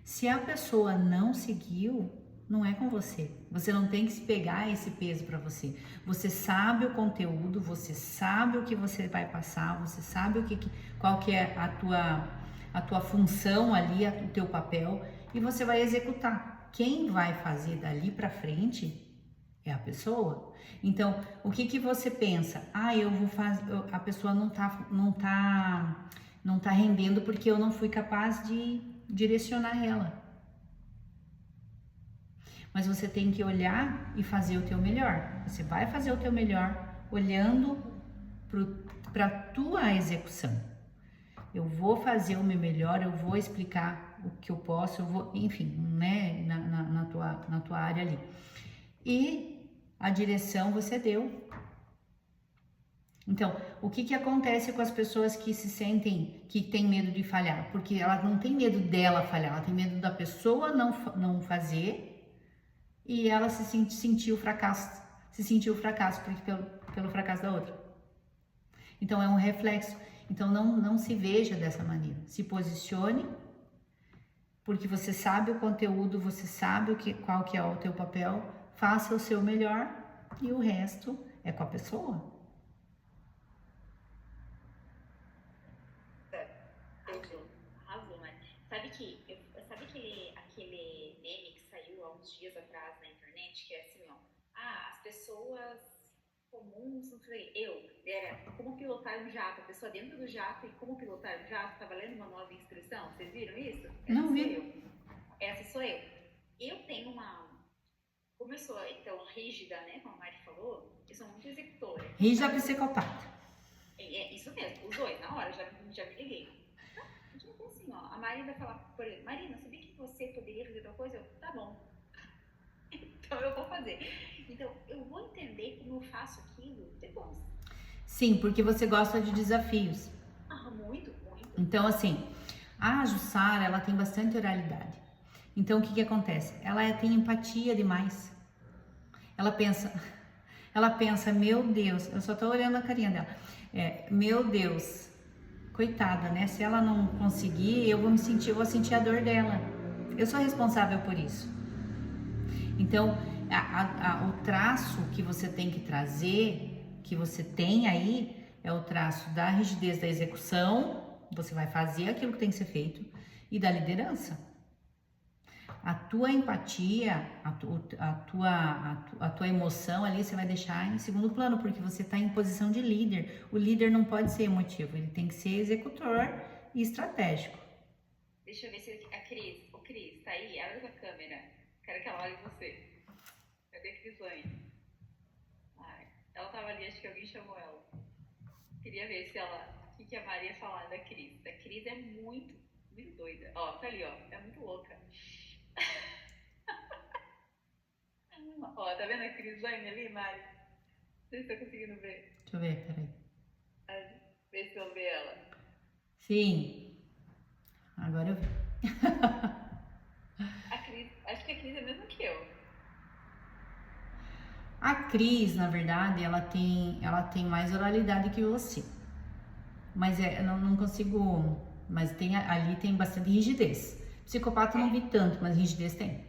Se a pessoa não seguiu, não é com você. Você não tem que se pegar esse peso para você. Você sabe o conteúdo, você sabe o que você vai passar, você sabe qual que é a tua função ali, o teu papel, e você vai executar. Quem vai fazer dali para frente é a pessoa. Então, o que você pensa? Eu vou fazer, a pessoa não tá rendendo porque eu não fui capaz de direcionar ela. Mas você tem que olhar e fazer o teu melhor. Você vai fazer o teu melhor olhando para a tua execução. Eu vou fazer o meu melhor, eu vou explicar o que eu posso, eu vou, enfim, né, na tua área ali. E a direção você deu. Então, o que acontece com as pessoas que se sentem, que têm medo de falhar? Porque ela não tem medo dela falhar, ela tem medo da pessoa não fazer e ela sentiu fracasso, porque pelo fracasso da outra. Então, é um reflexo. Então, não se veja dessa maneira. Se posicione, porque você sabe o conteúdo, você sabe qual que é o teu papel, faça o seu melhor e o resto é com a pessoa. Arrasou, né? Sabe aquele meme que saiu há uns dias atrás na internet, que é assim, ó, as pessoas comuns, não sei, era como pilotar um jato, a pessoa dentro do jato e como pilotar um jato, tava lendo uma nova instrução, vocês viram isso? Não vi. Essa sou eu. Eu tenho como eu sou então rígida, né, como a Mari falou, eu sou muito executora. Rígida psicopata. É isso mesmo, os dois, na hora, já me liguei. Então, assim, ó, a Marina vai falar, por exemplo, Marina, sabia que você poderia fazer tal coisa? Tá bom. Então eu vou fazer. Então, eu vou entender como eu faço aquilo depois. Sim, porque você gosta de desafios. Muito. Então, assim, a Jussara, ela tem bastante oralidade. Então, o que acontece? Ela tem empatia demais. Ela pensa, meu Deus, eu só tô olhando a carinha dela. Meu Deus, coitada, né? Se ela não conseguir, eu vou sentir a dor dela. Eu sou responsável por isso. Então, o traço que você tem que trazer, que você tem aí, é o traço da rigidez da execução, você vai fazer aquilo que tem que ser feito, e da liderança. A tua empatia, a tua emoção ali, você vai deixar em segundo plano, porque você está em posição de líder. O líder não pode ser emotivo, ele tem que ser executor e estratégico. Deixa eu ver se o Cris, tá aí? Abre a câmera. Quero que ela olhe você. Cadê a Crislane? Ela tava ali, acho que alguém chamou ela. Queria ver o que a Maria ia falar da Cris. A Cris é muito doida. Ó, tá ali, ó. É muito louca. Ó, tá vendo a Crislane ali, Mari? Não sei se tá conseguindo ver. Deixa eu ver, peraí. Vê se eu ver ela. Sim. Agora eu vi. Acho que a Cris é mesmo que eu. A Cris, na verdade, ela tem mais oralidade que você. Mas eu não consigo. Mas ali tem bastante rigidez. Psicopata não vi tanto, mas rigidez tem.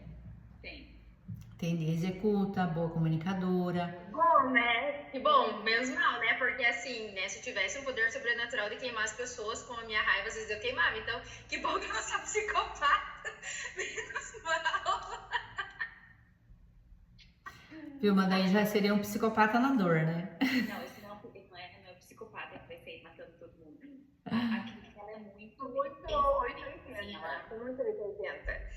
Tem, executa, boa comunicadora. Bom, né? Que bom, menos mal, né? Porque assim, né? Se eu tivesse um poder sobrenatural de queimar as pessoas com a minha raiva, às vezes eu queimava. Então, que bom que eu sou psicopata. Menos mal. Viu, mas daí já seria um psicopata na dor, né? Não, esse não é psicopata que vai sair matando todo mundo. A Cris, ela é muito 880. Muito 880.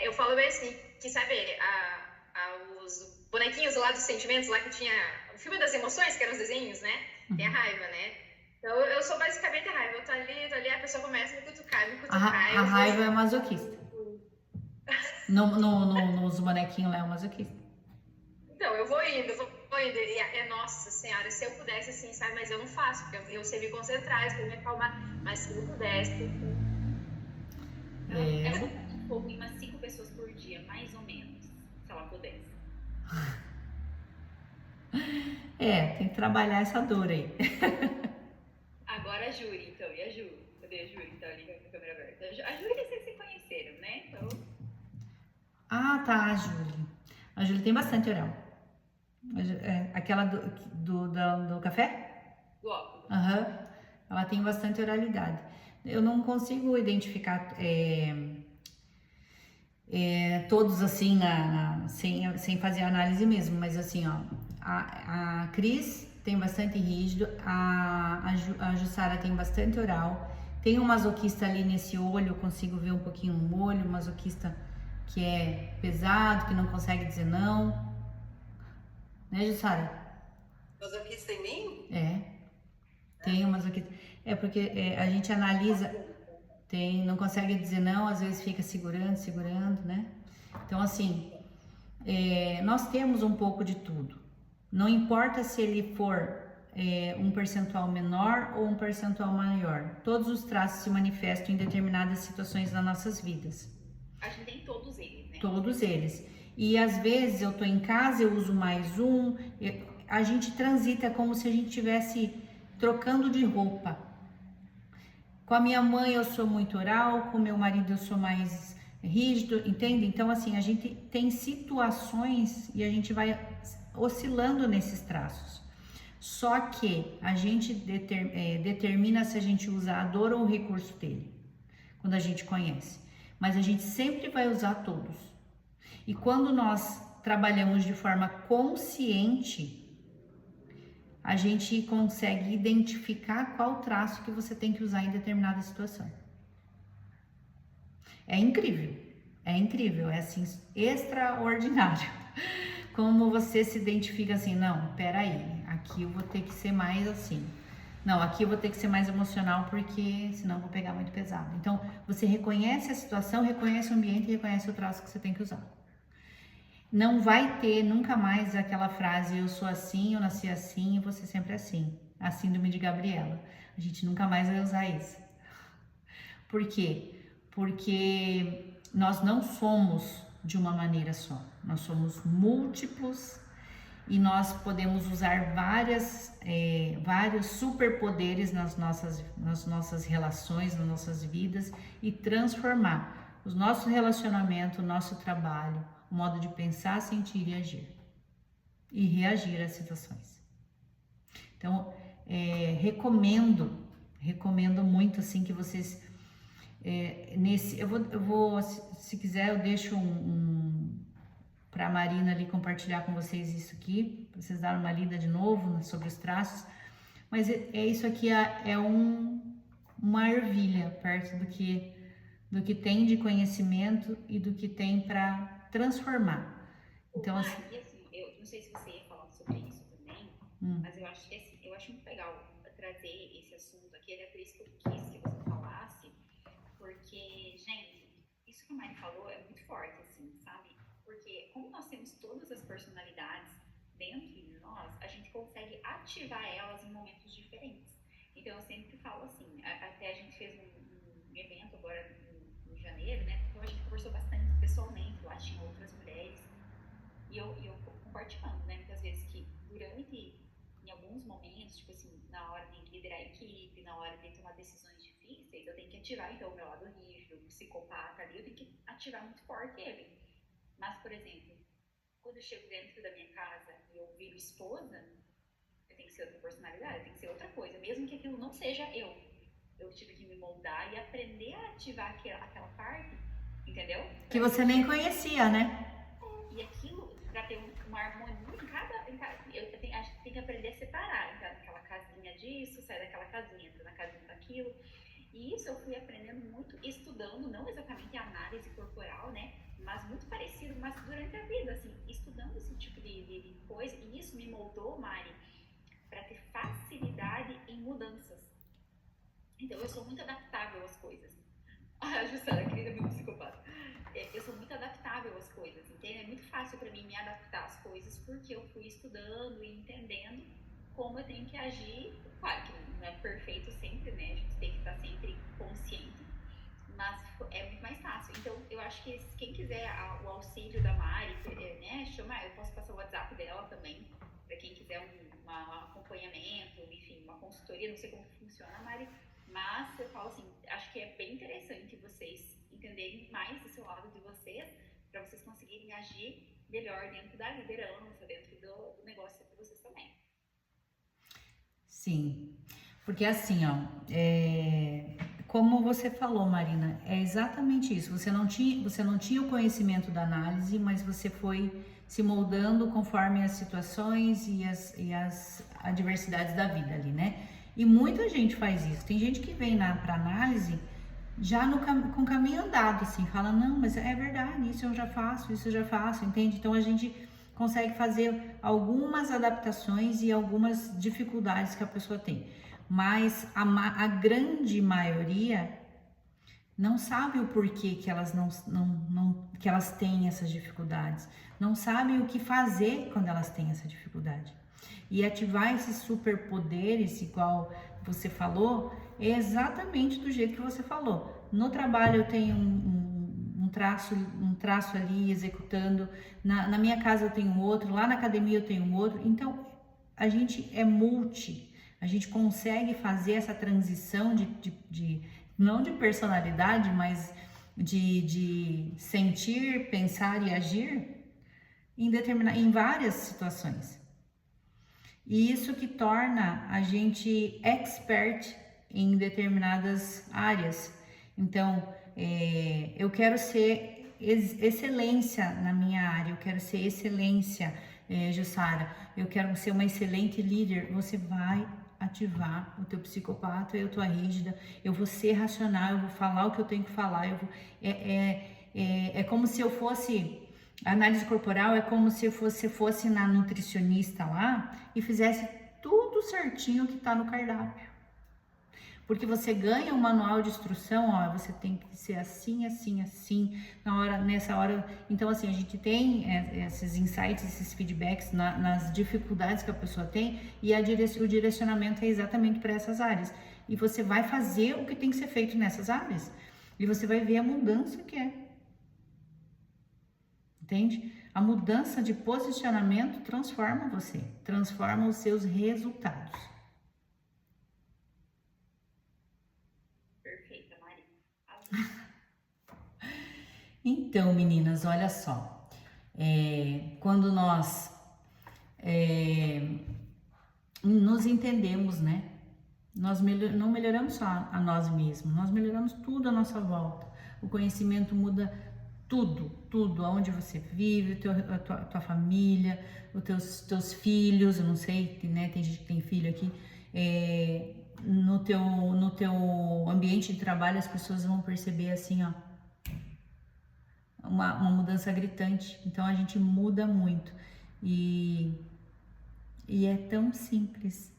Eu falo bem assim, que sabe, os bonequinhos lá dos sentimentos, lá que tinha o filme das emoções, que eram os desenhos, né? Tem a raiva, né? Então eu sou basicamente a raiva. Eu tô ali, a pessoa começa a me cutucar. A raiva é masoquista. Nos bonequinhos lá é masoquista. Então, eu vou indo. E nossa senhora, se eu pudesse, assim, sabe? Mas eu não faço, porque eu sei me concentrar, eu sei me acalmar. Mas se eu pudesse... Ela tá fogo em umas 5 pessoas por dia, mais ou menos, se ela pudesse. Tem que trabalhar essa dor aí. Agora a Júri, então. E a Ju? Cadê a Júri? Tá ali com a câmera aberta. A Júri que vocês se conheceram, né? Então... Tá, a Júlia. A Júlia tem bastante oral. Aquela do café? Do óculos. Ela tem bastante oralidade. Eu não consigo identificar todos assim, sem fazer análise mesmo, mas assim, ó, a Cris tem bastante rígido, a Jussara tem bastante oral, tem um masoquista ali nesse olho, eu consigo ver um pouquinho o olho, um masoquista que é pesado, que não consegue dizer não, né, Jussara? Masoquista em mim? Tem um masoquista. Porque a gente analisa, não consegue dizer não, às vezes fica segurando, né? Então, assim, nós temos um pouco de tudo. Não importa se ele for um percentual menor ou um percentual maior. Todos os traços se manifestam em determinadas situações das nossas vidas. A gente tem todos eles, né? Todos eles. E às vezes eu tô em casa, eu uso mais um, a gente transita como se a gente estivesse trocando de roupa. Com a minha mãe eu sou muito oral, com meu marido eu sou mais rígido, entende? Então assim, a gente tem situações e a gente vai oscilando nesses traços. Só que a gente determina se a gente usa a dor ou o recurso dele, quando a gente conhece. Mas a gente sempre vai usar todos. E quando nós trabalhamos de forma consciente, a gente consegue identificar qual traço que você tem que usar em determinada situação. É incrível, é assim, extraordinário. Como você se identifica assim, não, peraí, aqui eu vou ter que ser mais assim. Não, aqui eu vou ter que ser mais emocional porque senão eu vou pegar muito pesado. Então, você reconhece a situação, reconhece o ambiente e reconhece o traço que você tem que usar. Não vai ter nunca mais aquela frase, eu sou assim, eu nasci assim e você sempre assim. A síndrome de Gabriela. A gente nunca mais vai usar isso. Por quê? Porque nós não somos de uma maneira só. Nós somos múltiplos e nós podemos usar vários superpoderes nas nossas relações, nas nossas vidas e transformar os nossos relacionamentos, o nosso trabalho, o modo de pensar, sentir e agir. E reagir às situações. Então, recomendo muito assim que vocês eu vou se quiser eu deixo para a Marina ali compartilhar com vocês isso aqui, para vocês darem uma lida de novo sobre os traços, mas isso aqui é uma ervilha perto do que tem de conhecimento e do que tem para transformar. Então, assim, e assim, eu não sei se você ia falar sobre isso também, mas eu acho que assim, eu acho muito legal trazer esse assunto aqui, era por isso que eu quis que você falasse, porque, gente, isso que a Mari falou é muito forte, assim, sabe? Porque como nós temos todas as personalidades dentro de nós, a gente consegue ativar elas em momentos diferentes. Então, eu sempre falo assim, até a gente fez um evento agora em janeiro, né? Então, a gente conversou bastante pessoalmente, lá tinha outras mulheres, e eu compartilhando, né? Muitas vezes que em alguns momentos, tipo assim, na hora de liderar a equipe, na hora de tomar decisões difíceis, eu tenho que ativar, então, o meu lado rígido, o psicopata ali, eu tenho que ativar muito forte ele. Mas, por exemplo, quando eu chego dentro da minha casa e eu viro esposa, eu tenho que ser outra personalidade, eu tenho que ser outra coisa, mesmo que aquilo não seja eu. Eu tive que me moldar e aprender a ativar aquela parte, entendeu? Que você nem conhecia, né? E aquilo, pra ter uma harmonia em cada acho que tem que aprender a separar, entrar naquela casinha disso, sair daquela casinha, entrar na casinha daquilo. E isso eu fui aprendendo muito estudando, não exatamente a análise corporal, né? Mas muito parecido, mas durante a vida, assim, estudando esse tipo de coisa. E isso me moldou, Mari, para ter facilidade em mudanças. Então, eu sou muito adaptável às coisas. A Jussara, querida, é muito psicopata. Eu sou muito adaptável às coisas, entende? É muito fácil para mim me adaptar às coisas porque eu fui estudando e entendendo como eu tenho que agir. Claro que não é perfeito sempre, né? A gente tem que estar sempre consciente, mas é muito mais fácil. Então, eu acho que quem quiser o auxílio da Mari, né? Eu posso passar o WhatsApp dela também, para quem quiser um acompanhamento, enfim, uma consultoria, não sei como que funciona, Mari. Mas eu falo assim, acho que é bem interessante vocês entenderem mais esse lado de vocês, para vocês conseguirem agir melhor dentro da liderança, dentro do negócio de vocês também. Sim, porque assim, ó, como você falou, Marina, é exatamente isso. Você não tinha o conhecimento da análise, mas você foi se moldando conforme as situações e as adversidades da vida ali, né? E muita gente faz isso. Tem gente que vem para análise já com caminho andado, assim, fala, não, mas é verdade, isso eu já faço, entende? Então a gente consegue fazer algumas adaptações e algumas dificuldades que a pessoa tem. Mas a grande maioria não sabe o porquê que elas que elas têm essas dificuldades, não sabem o que fazer quando elas têm essa dificuldade. E ativar esses superpoderes, igual você falou, é exatamente do jeito que você falou. No trabalho eu tenho um traço ali executando, na minha casa eu tenho outro, lá na academia eu tenho outro. Então, a gente é multi, a gente consegue fazer essa transição não de personalidade, mas de sentir, pensar e agir em várias situações. E isso que torna a gente expert em determinadas áreas. Então, eu quero ser excelência na minha área, eu quero ser excelência, Jussara, eu quero ser uma excelente líder. Você vai ativar o teu psicopata, eu tô rígida, eu vou ser racional, eu vou falar o que eu tenho que falar, é como se eu fosse... A análise corporal é como se você fosse na nutricionista lá e fizesse tudo certinho que tá no cardápio. Porque você ganha um manual de instrução, ó, você tem que ser assim, assim, assim, nessa hora. Então, assim, a gente tem esses insights, esses feedbacks nas dificuldades que a pessoa tem e o direcionamento é exatamente para essas áreas. E você vai fazer o que tem que ser feito nessas áreas e você vai ver a mudança que é. Entende? A mudança de posicionamento transforma você, transforma os seus resultados. Perfeita, Mari. Então, meninas, olha só. Quando nós nos entendemos, né? Nós não melhoramos só a nós mesmos, nós melhoramos tudo à nossa volta. O conhecimento muda tudo, aonde você vive, a tua família, os teus filhos, eu não sei, né? Tem gente que tem filho aqui, no teu ambiente de trabalho as pessoas vão perceber assim, ó, uma mudança gritante. Então a gente muda muito e é tão simples,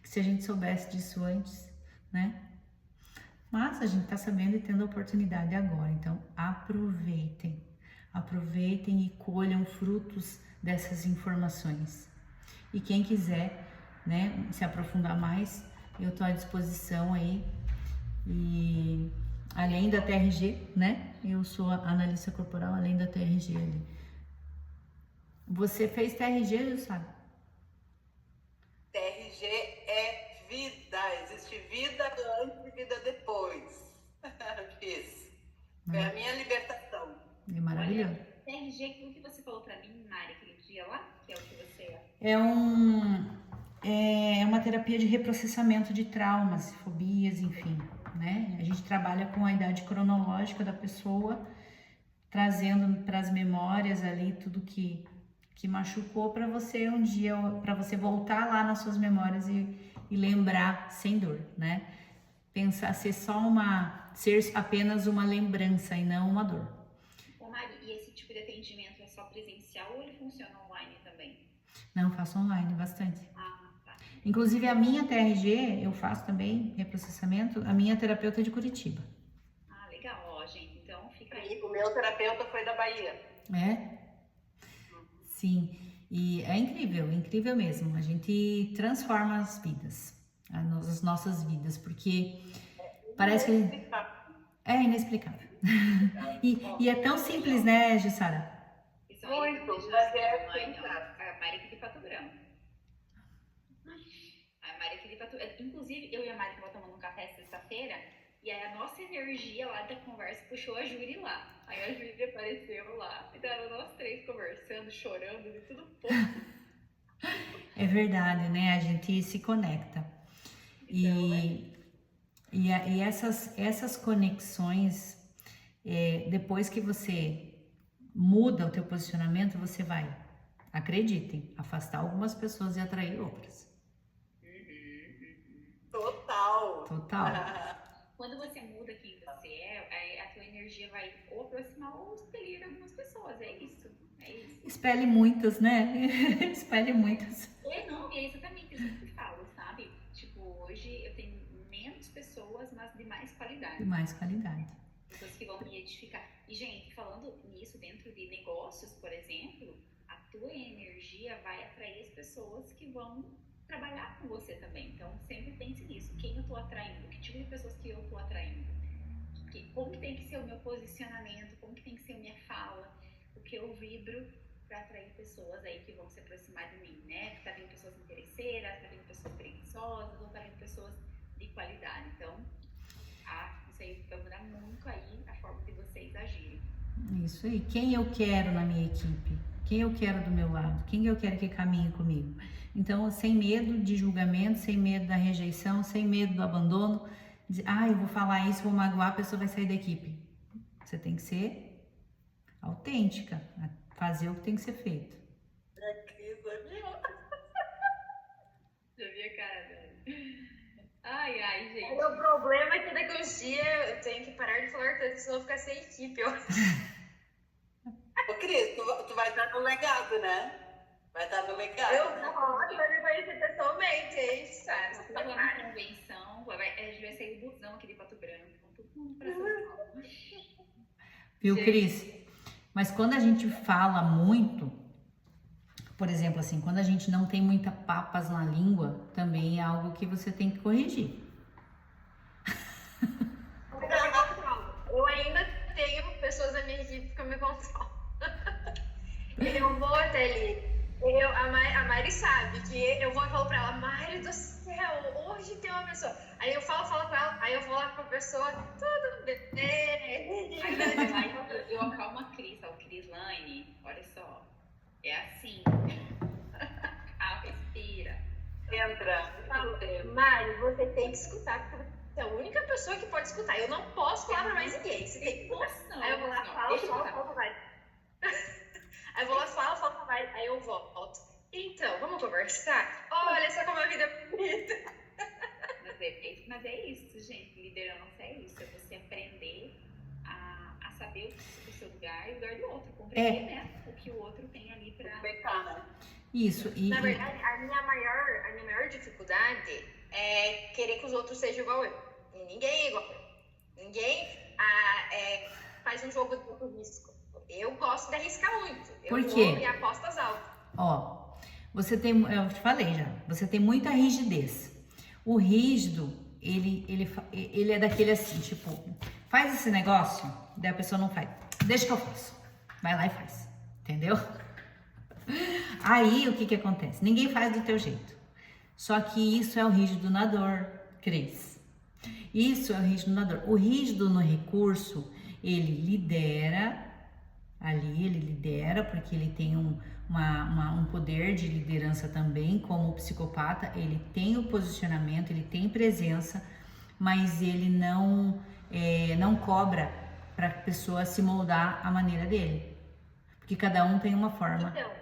que se a gente soubesse disso antes, né? Mas a gente tá sabendo e tendo a oportunidade agora, então aproveitem e colham frutos dessas informações. E quem quiser, né, se aprofundar mais, eu tô à disposição aí. E além da TRG, né, eu sou analista corporal, além da TRG ali. Você fez TRG, sabe? TRG é vida, existe vida antes e vida depois. Fiz. Foi a minha libertação. É maravilhoso. Olha, TRG, aquilo que você falou pra mim, Mari, aquele dia lá, que é o que você... É uma terapia de reprocessamento de traumas, fobias, enfim, né? A gente trabalha com a idade cronológica da pessoa, trazendo para as memórias ali tudo que machucou para você um dia, para você voltar lá nas suas memórias e lembrar sem dor, né? Pensar ser apenas uma lembrança e não uma dor. Ô Mari, e esse tipo de atendimento é só presencial ou ele funciona online também? Não, faço online bastante. Ah, tá. Inclusive a minha TRG, eu faço também reprocessamento, a minha terapeuta é de Curitiba. Ah, legal, ó, gente, então fica aí. O meu terapeuta foi da Bahia. É? Sim, e é incrível mesmo. A gente transforma as vidas, as nossas vidas, porque parece que é inexplicável. E é tão simples, né, Jussara? Isso aí, Muito, deixa eu mas ver é online, ó. fantástico. A Mari aqui de Pato Branco. A Mari aqui de Pato Branco. Inclusive, eu e a Mari estavam tomando um café sexta-feira, e aí a nossa energia lá da conversa puxou a Júri lá. Aí a Júri apareceu lá. Então eram nós três conversando, chorando, de tudo pouco. É verdade, né? A gente se conecta. Então, E essas conexões, depois que você muda o teu posicionamento, você vai, acreditem, afastar algumas pessoas e atrair outras. Total. quando você muda quem você é, a tua energia vai ou aproximar ou expelir algumas pessoas. É isso. Espelhe muitas, né? Espelhe muitas. Não, e é exatamente isso que eu falo, sabe? Tipo, hoje eu tenho menos pessoas, mas de mais qualidade. De mais qualidade. Pessoas que vão me edificar. E, gente, falando nisso dentro de negócios, por exemplo, a tua energia vai atrair as pessoas que vão trabalhar com você também. Então, sempre pense nisso. Quem eu tô atraindo? Que tipo de pessoas que eu tô atraindo? Como que tem que ser o meu posicionamento? Como que tem que ser a minha fala? O que eu vibro para atrair pessoas aí que vão se aproximar de mim, né? Que tá vindo pessoas interesseiras, tá vindo pessoas preguiçosas, ou tá vindo pessoas de qualidade. Então, isso aí vai mudar muito aí a forma de vocês agirem. Isso aí. Quem eu quero na minha equipe? Quem eu quero do meu lado? Quem eu quero que caminhe comigo? Então, sem medo de julgamento, sem medo da rejeição, sem medo do abandono. Eu vou falar isso, vou magoar, a pessoa vai sair da equipe. Você tem que ser autêntica, fazer o que tem que ser feito. Já vi a cara dela. Ai, gente. O meu problema é que daqui uns dias eu tenho que parar de falar tanto, senão eu vou ficar sem equipe, ó. Ô, Cris, tu vai estar no legado, né? Vai estar no legado. Eu vou, vai me conhecer pessoalmente, hein? Cara, você tá lá na convenção, a gente vai sair do busão aqui de Pato Branco, todo mundo pra São Paulo. Viu, Cris? Mas quando a gente fala muito, por exemplo, assim, quando a gente não tem muita papas na língua, também é algo que você tem que corrigir. Eu ainda tenho pessoas da minha equipe que me controlam. Eu vou até ali. A Mari sabe que eu vou e falo pra ela, Mari do céu, hoje tem uma pessoa. Aí eu falo com ela, aí eu vou lá com a pessoa, tudo bem. Aí eu acalmo a Cris, a Cris Laine, olha só, é assim. Respira. Entra. Mari, você tem que escutar, porque você é a única pessoa que pode escutar. Eu não posso falar pra mais ninguém. Você tem que escutar. Aí eu vou lá, falo, vai. Aí eu vou lá, falo, vai. Aí eu volto. Então, vamos conversar? Olha só como a vida é bonita. Mas é isso, gente. Liderança é isso. É você aprender a saber o seu lugar e o lugar do outro. Compreender, né? O que o outro tem ali pra... Respeitar, né? Isso. Na verdade, a minha maior dificuldade é querer que os outros sejam igual eu. E ninguém é igual eu. Ninguém faz um jogo de alto risco. Eu gosto de arriscar muito. Por quê? Vou em apostas altas. Ó, eu te falei já, você tem muita rigidez. O rígido, ele é daquele assim, tipo, faz esse negócio, daí a pessoa não faz. Deixa que eu faço. Vai lá e faz. Entendeu? Aí, o que acontece? Ninguém faz do teu jeito. Só que isso é o rígido na dor, Cris. Isso é o rígido na dor. O rígido no recurso, ele lidera porque ele tem um poder de liderança também, como o psicopata, ele tem o posicionamento, ele tem presença, mas ele não cobra para a pessoa se moldar à maneira dele, porque cada um tem uma forma. Então,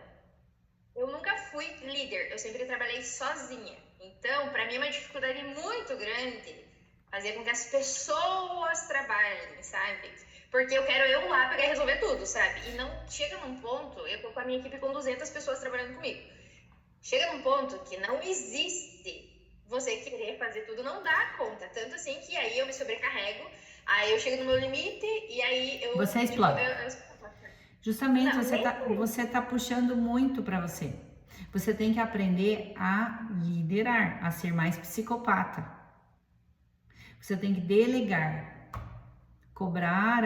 eu nunca fui líder, eu sempre trabalhei sozinha, então para mim é uma dificuldade muito grande fazer com que as pessoas trabalhem, sabe? Porque eu quero eu lá pegar e resolver tudo, sabe? E não chega num ponto, eu tô com a minha equipe com 200 pessoas trabalhando comigo. Chega num ponto que não existe você querer fazer tudo, não dá conta. Tanto assim que aí eu me sobrecarrego, aí eu chego no meu limite e aí eu... Você explode. Justamente, você tá puxando muito para você. Você tem que aprender a liderar, a ser mais psicopata. Você tem que delegar. Cobrar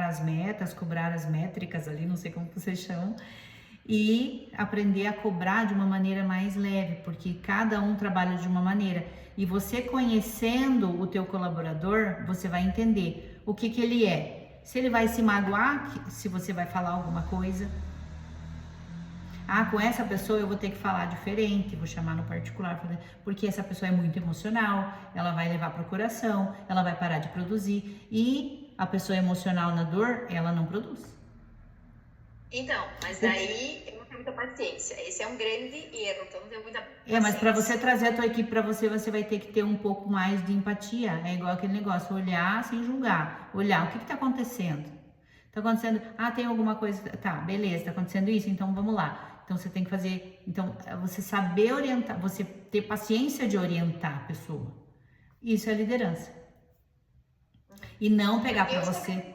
as metas, cobrar as métricas ali, não sei como vocês chamam, e aprender a cobrar de uma maneira mais leve, porque cada um trabalha de uma maneira. E você conhecendo o teu colaborador, você vai entender o que ele é. Se ele vai se magoar, se você vai falar alguma coisa. Com essa pessoa eu vou ter que falar diferente, vou chamar no particular, porque essa pessoa é muito emocional, ela vai levar para o coração, ela vai parar de produzir, e a pessoa emocional na dor, ela não produz. Então, mas daí eu não tenho muita paciência, esse é um grande erro, então eu não tenho muita paciência. Mas para você trazer a tua equipe para você vai ter que ter um pouco mais de empatia, é igual aquele negócio, olhar sem julgar, olhar, o que está acontecendo? Tá acontecendo, tem alguma coisa, tá, beleza, tá acontecendo isso, então vamos lá. Então você tem que fazer, você saber orientar, você ter paciência de orientar a pessoa. Isso é liderança. E não pegar para você.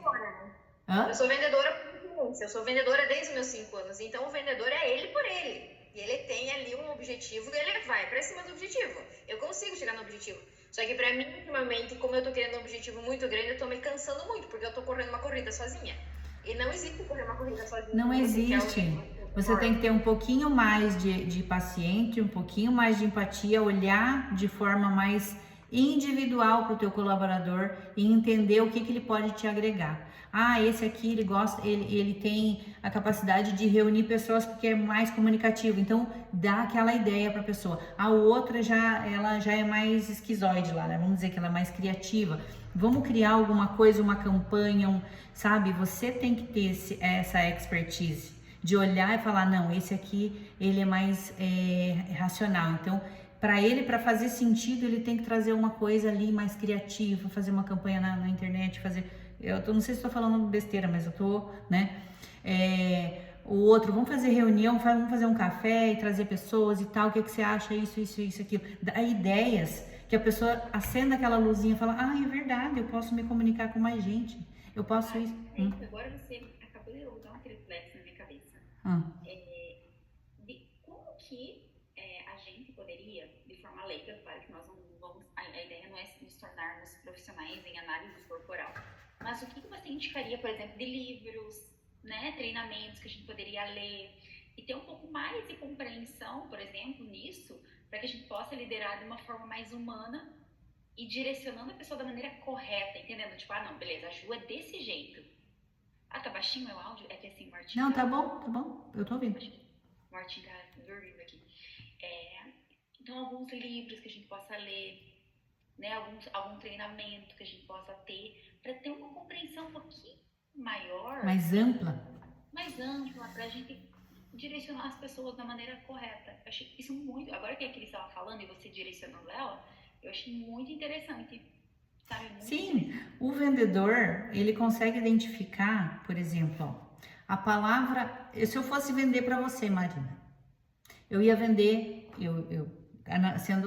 Eu sou vendedora por experiência. Eu sou vendedora desde os meus 5 anos, então o vendedor é ele por ele. E ele tem ali um objetivo e ele vai pra cima do objetivo. Eu consigo chegar no objetivo. Só que pra mim, ultimamente, como eu tô querendo um objetivo muito grande, eu tô me cansando muito, porque eu tô correndo uma corrida sozinha. E não existe correr uma corrida sozinha. Não existe. Você tem que ter um pouquinho mais de paciente, um pouquinho mais de empatia, olhar de forma mais individual para o teu colaborador e entender o que ele pode te agregar. Ah, esse aqui ele gosta, ele tem a capacidade de reunir pessoas porque é mais comunicativo, então dá aquela ideia para a pessoa. A outra ela já é mais esquizoide lá, né? Vamos dizer que ela é mais criativa. Vamos criar alguma coisa, uma campanha, sabe? Você tem que ter essa expertise de olhar e falar, não, esse aqui ele é mais racional, então para fazer sentido, ele tem que trazer uma coisa ali mais criativa, fazer uma campanha na internet, não sei se estou falando besteira, mas eu tô, né? O outro, vamos fazer reunião, vamos fazer um café e trazer pessoas e tal, o que você acha, isso, aquilo. Dá ideias que a pessoa acenda aquela luzinha e fala, é verdade, eu posso me comunicar com mais gente, eu posso isso. Agora você acabou de dar um triplex na minha cabeça. Como que a gente poderia, de forma leiga, claro que nós não vamos, a ideia não é nos tornarmos profissionais em análise corporal, mas o que você indicaria, por exemplo, de livros, né, treinamentos que a gente poderia ler e ter um pouco mais de compreensão, por exemplo, nisso, para que a gente possa liderar de uma forma mais humana e direcionando a pessoa da maneira correta, entendendo? Tipo, não, beleza, a Ju é desse jeito. Tá baixinho meu áudio? É que assim, o Martim... Não, tá bom, eu tô ouvindo. O Martim tá dormindo aqui. Então, alguns livros que a gente possa ler, né, algum treinamento que a gente possa ter, para ter uma compreensão um pouquinho maior, mais ampla, para a gente direcionar as pessoas da maneira correta. Eu achei isso muito, agora que a Cris estava falando e você direcionando ela, eu achei muito interessante, sabe? Sim, o vendedor, ele consegue identificar, por exemplo, a palavra, se eu fosse vender para você, Marina, eu ia vender,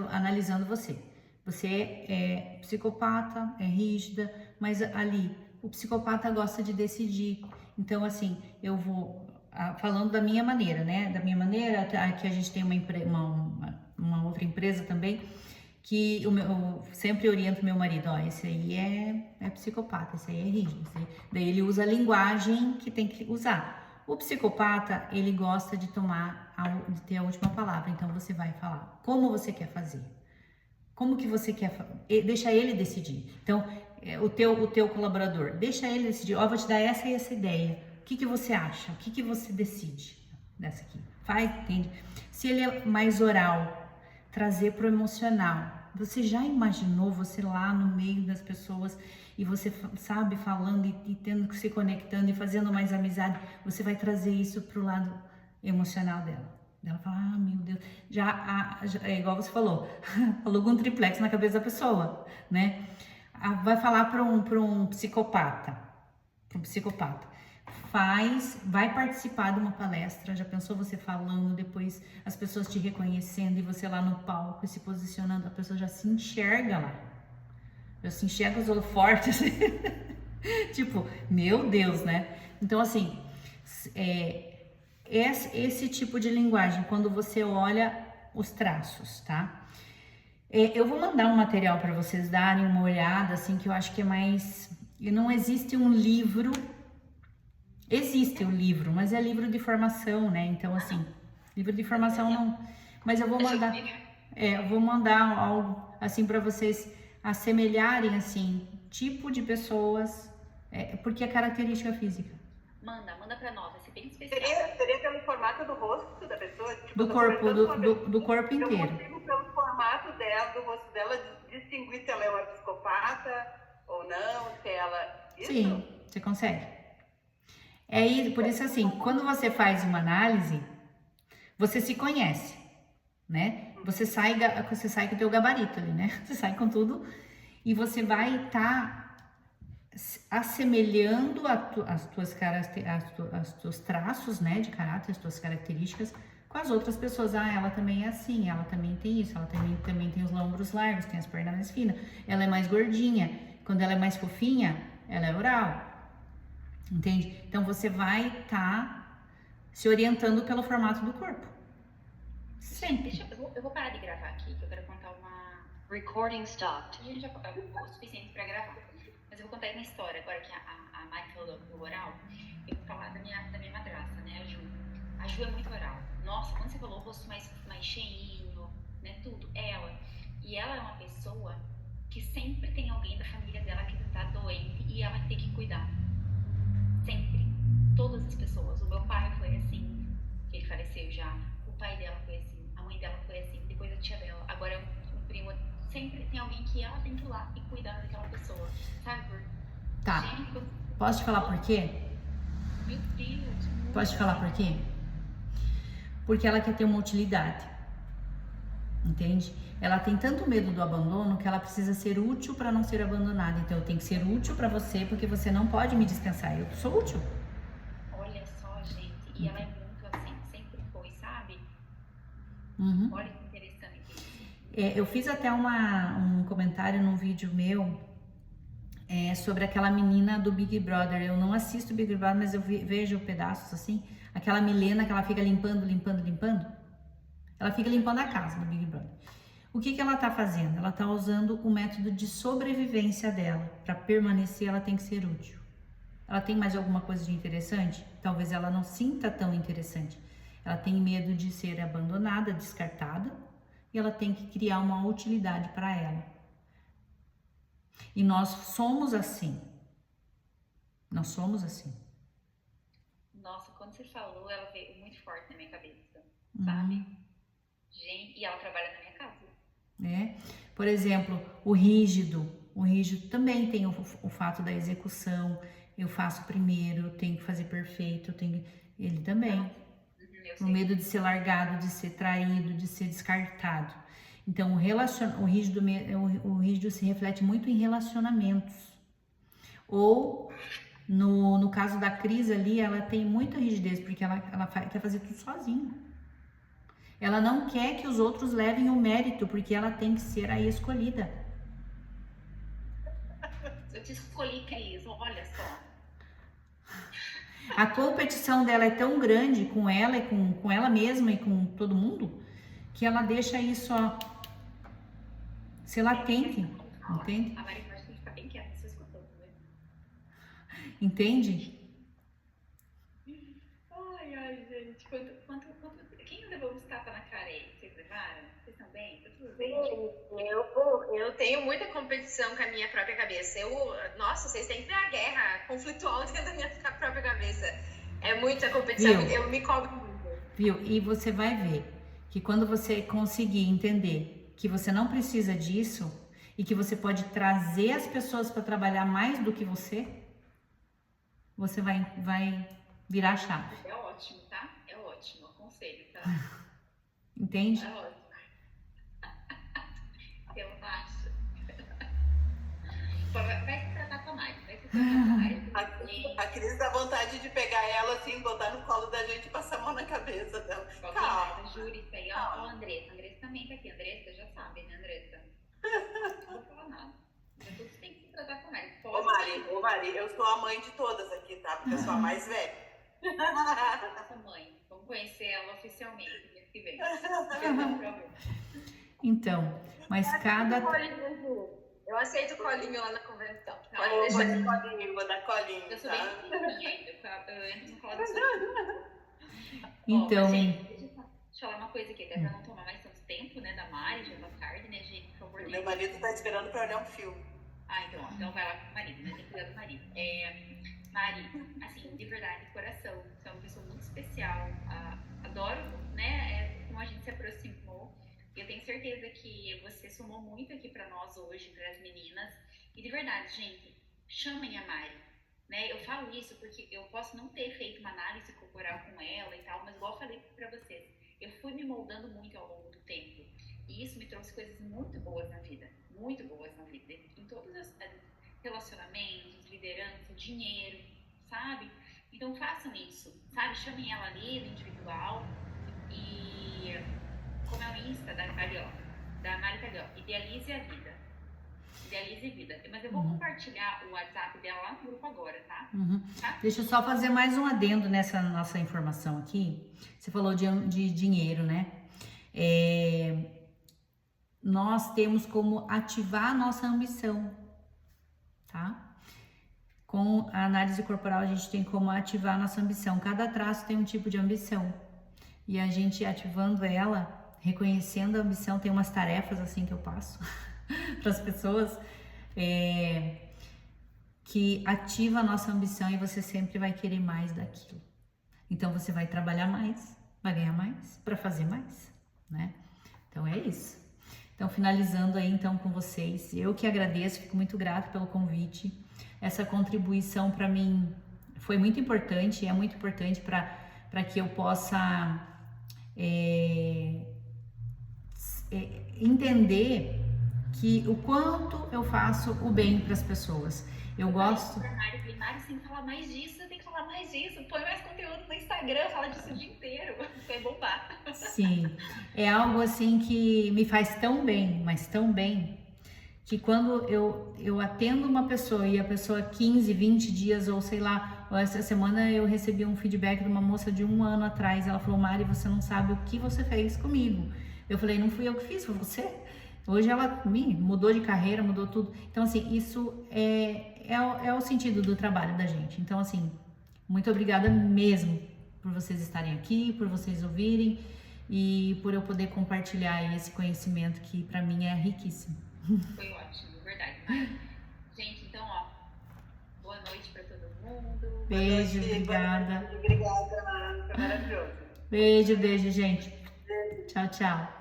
analisando você. Você é psicopata, é rígida, mas ali o psicopata gosta de decidir. Então, assim, eu vou falando da minha maneira, né? Da minha maneira, aqui a gente tem uma outra empresa também, que eu sempre oriento meu marido, esse aí é psicopata, esse aí é rígido. Daí ele usa a linguagem que tem que usar. O psicopata, ele gosta de ter a última palavra, então você vai falar como você quer fazer. Como que você quer, deixa ele decidir. Então, o teu colaborador, deixa ele decidir, vou te dar essa e essa ideia. O que você acha? O que você decide dessa aqui? Entende? Se ele é mais oral, trazer pro emocional. Você já imaginou você lá no meio das pessoas e você, sabe, falando e tendo que se conectando e fazendo mais amizade, você vai trazer isso pro lado emocional dela. Ela fala, meu Deus, já é igual você falou, aluga um triplex na cabeça da pessoa, né? Vai falar para um psicopata, vai participar de uma palestra, já pensou você falando, depois as pessoas te reconhecendo e você lá no palco se posicionando, a pessoa já se enxerga lá, já se enxerga os holofortes, tipo, meu Deus, né? Então, assim, esse tipo de linguagem, quando você olha os traços, tá? Eu vou mandar um material para vocês darem uma olhada, assim, que eu acho que é mais... Não existe um livro... Existe o livro, mas é livro de formação, né? Então, assim, livro de formação não... Mas eu vou mandar algo, assim, para vocês assemelharem, assim, tipo de pessoas, porque é característica física. Manda pra nós, vai ser bem especial. Seria pelo formato do rosto da pessoa? Tipo, do corpo inteiro. Eu consigo, pelo formato do rosto dela, distinguir se ela é uma psicopata ou não, se ela... Isso? Sim, você consegue. Por isso, assim, quando você faz uma análise, você se conhece, né? Você sai com o teu gabarito ali, né? Você sai com tudo e você vai estar assemelhando os teus traços, né, de caráter, as tuas características com as outras pessoas. Ela também é assim, ela também tem isso, ela também tem os ombros largos, tem as pernas mais finas, ela é mais gordinha, quando ela é mais fofinha, ela é oral. Entende? Então você vai estar se orientando pelo formato do corpo. Sempre. Eu vou parar de gravar aqui, que eu quero contar uma... Recording stopped. A gente já falou o suficiente pra gravar. Mas eu vou contar uma história agora que a Mari falou do oral. Eu vou falar da minha madrasta, né, a Ju. A Ju é muito oral. Nossa, quando você falou o rosto mais cheinho, né, tudo, ela. E ela é uma pessoa que sempre tem alguém da família dela que tá doente e ela tem que cuidar. Sempre. Todas as pessoas. O meu pai foi assim, ele faleceu já. O pai dela foi assim, a mãe dela foi assim, depois a tia dela. Agora o primo. Sempre tem alguém que ela tem que ir lá e cuidar daquela pessoa. Sabe? Tá. Gente, Posso te falar por quê? meu Deus. Posso te falar por quê? Porque ela quer ter uma utilidade. Entende? Ela tem tanto medo do abandono que ela precisa ser útil para não ser abandonada. Então eu tenho que ser útil para você porque você não pode me dispensar. Eu sou útil. Olha só, gente. E ela é muito assim, sempre foi, sabe? Uhum. Olha que interessante isso. Eu fiz até um comentário num vídeo meu sobre aquela menina do Big Brother. Eu não assisto Big Brother, mas eu vejo pedaços assim. Aquela Milena que ela fica limpando. Ela fica limpando a casa do Big Brother. O que ela tá fazendo? Ela tá usando o método de sobrevivência dela. Para permanecer, ela tem que ser útil. Ela tem mais alguma coisa de interessante? Talvez ela não sinta tão interessante. Ela tem medo de ser abandonada, descartada, e ela tem que criar uma utilidade para ela. E nós somos assim. Nós somos assim. Nossa, quando você falou, ela veio muito forte na minha cabeça, sabe? Gente, e ela trabalha na minha casa. Por exemplo, o rígido também tem o fato da execução. Eu faço primeiro, eu tenho que fazer perfeito, ele também. O medo de ser largado, de ser traído, de ser descartado. Então, o rígido se reflete muito em relacionamentos. Ou, no caso da Cris ali, ela tem muita rigidez, porque ela quer fazer tudo sozinha. Ela não quer que os outros levem o mérito, porque ela tem que ser a escolhida. Eu te escolhi, Cris, olha só. A competição dela é tão grande com ela e com ela mesma e com todo mundo, que ela deixa isso, ó, ser latente, entende? A Mari pode ficar bem quieta, você escutou, né? Entende? Ai, gente, quem levou uns tapas na cara aí? Vocês levaram? Vocês estão bem? Tá tudo bem? Eu tenho muita competição com a minha própria cabeça. Nossa, vocês têm que ter a guerra conflitual dentro da minha própria cabeça. É muita competição, eu me cobro muito. Viu? E você vai ver que quando você conseguir entender que você não precisa disso e que você pode trazer as pessoas para trabalhar mais do que você vai virar a chave. É ótimo, tá? É ótimo, aconselho, tá? Entende? É ótimo. Eu acho. Vai se tratar com a Mari, A Cris dá vontade de pegar ela assim, botar no colo da gente e passar a mão na cabeça dela. Calma. Júri, tá aí, ó, a Andressa. A Andressa também tá aqui. A Andressa já sabe, né, Andressa? Não vou falar nada. Todos têm que se tratar com a Mari. Ô Mari, eu sou a mãe de todas aqui, tá? Porque eu sou a mais velha. Nossa mãe, vamos conhecer ela oficialmente mês que vem. Então, mas cada... Eu aceito o colinho lá na convenção. Vou dar colinho, Eu sou tá? bem pequenininha ainda, eu entro no colo do seu. Então... Gente, deixa eu falar uma coisa aqui, até pra não tomar mais tanto tempo, né, da Mari, já tá tarde, né, gente, por favor. Meu marido tá esperando pra olhar um filme. Então vai lá com o marido, né, tem que cuidar do marido. Mari, assim, de verdade, de coração, você é uma pessoa muito especial, adoro, né, como a gente se aproximou. Eu tenho certeza que você somou muito aqui para nós hoje, para as meninas. E de verdade, gente, chamem a Mari, né? Eu falo isso porque eu posso não ter feito uma análise corporal com ela e tal, mas igual eu falei para vocês, eu fui me moldando muito ao longo do tempo. E isso me trouxe coisas muito boas na vida, em todos os relacionamentos, liderança, dinheiro, sabe? Então façam isso, sabe? Chamem ela ali no individual e... Como é o Insta da Mari, ó, idealize a vida. Idealize Vida. Mas eu vou compartilhar o WhatsApp dela lá no grupo agora, tá? Tá? Deixa eu só fazer mais um adendo nessa nossa informação aqui. Você falou de dinheiro, né? Nós temos como ativar a nossa ambição, tá? Com a análise corporal, a gente tem como ativar a nossa ambição. Cada traço tem um tipo de ambição. E a gente ativando ela, reconhecendo a ambição, tem umas tarefas assim que eu passo para as pessoas, que ativa a nossa ambição e você sempre vai querer mais daquilo. Então você vai trabalhar mais, vai ganhar mais, para fazer mais, né? Então é isso. Então finalizando aí então com vocês, eu que agradeço, fico muito grata pelo convite. Essa contribuição para mim foi muito importante, é muito importante para que eu possa entender que o quanto eu faço o bem para as pessoas. Eu gosto. Primário, tem que falar mais disso, tem que falar mais disso. Põe mais conteúdo no Instagram, fala disso o dia inteiro. Você vai bombar. Sim, é algo assim que me faz tão bem, mas tão bem, que quando eu atendo uma pessoa e a pessoa 15, 20 dias ou sei lá, essa semana eu recebi um feedback de uma moça de 1 ano atrás, ela falou: Mari, você não sabe o que você fez comigo. Eu falei: não fui eu que fiz, foi você. Hoje ela mudou de carreira, mudou tudo. Então assim, isso é o sentido do trabalho da gente. Então assim, muito obrigada mesmo por vocês estarem aqui, por vocês ouvirem e por eu poder compartilhar esse conhecimento que para mim é riquíssimo. Foi ótimo, verdade, Mari. Gente, então, ó, boa noite para todo mundo. Beijo, obrigada. Obrigada, foi maravilhoso. Beijo, gente. Tchau, tchau.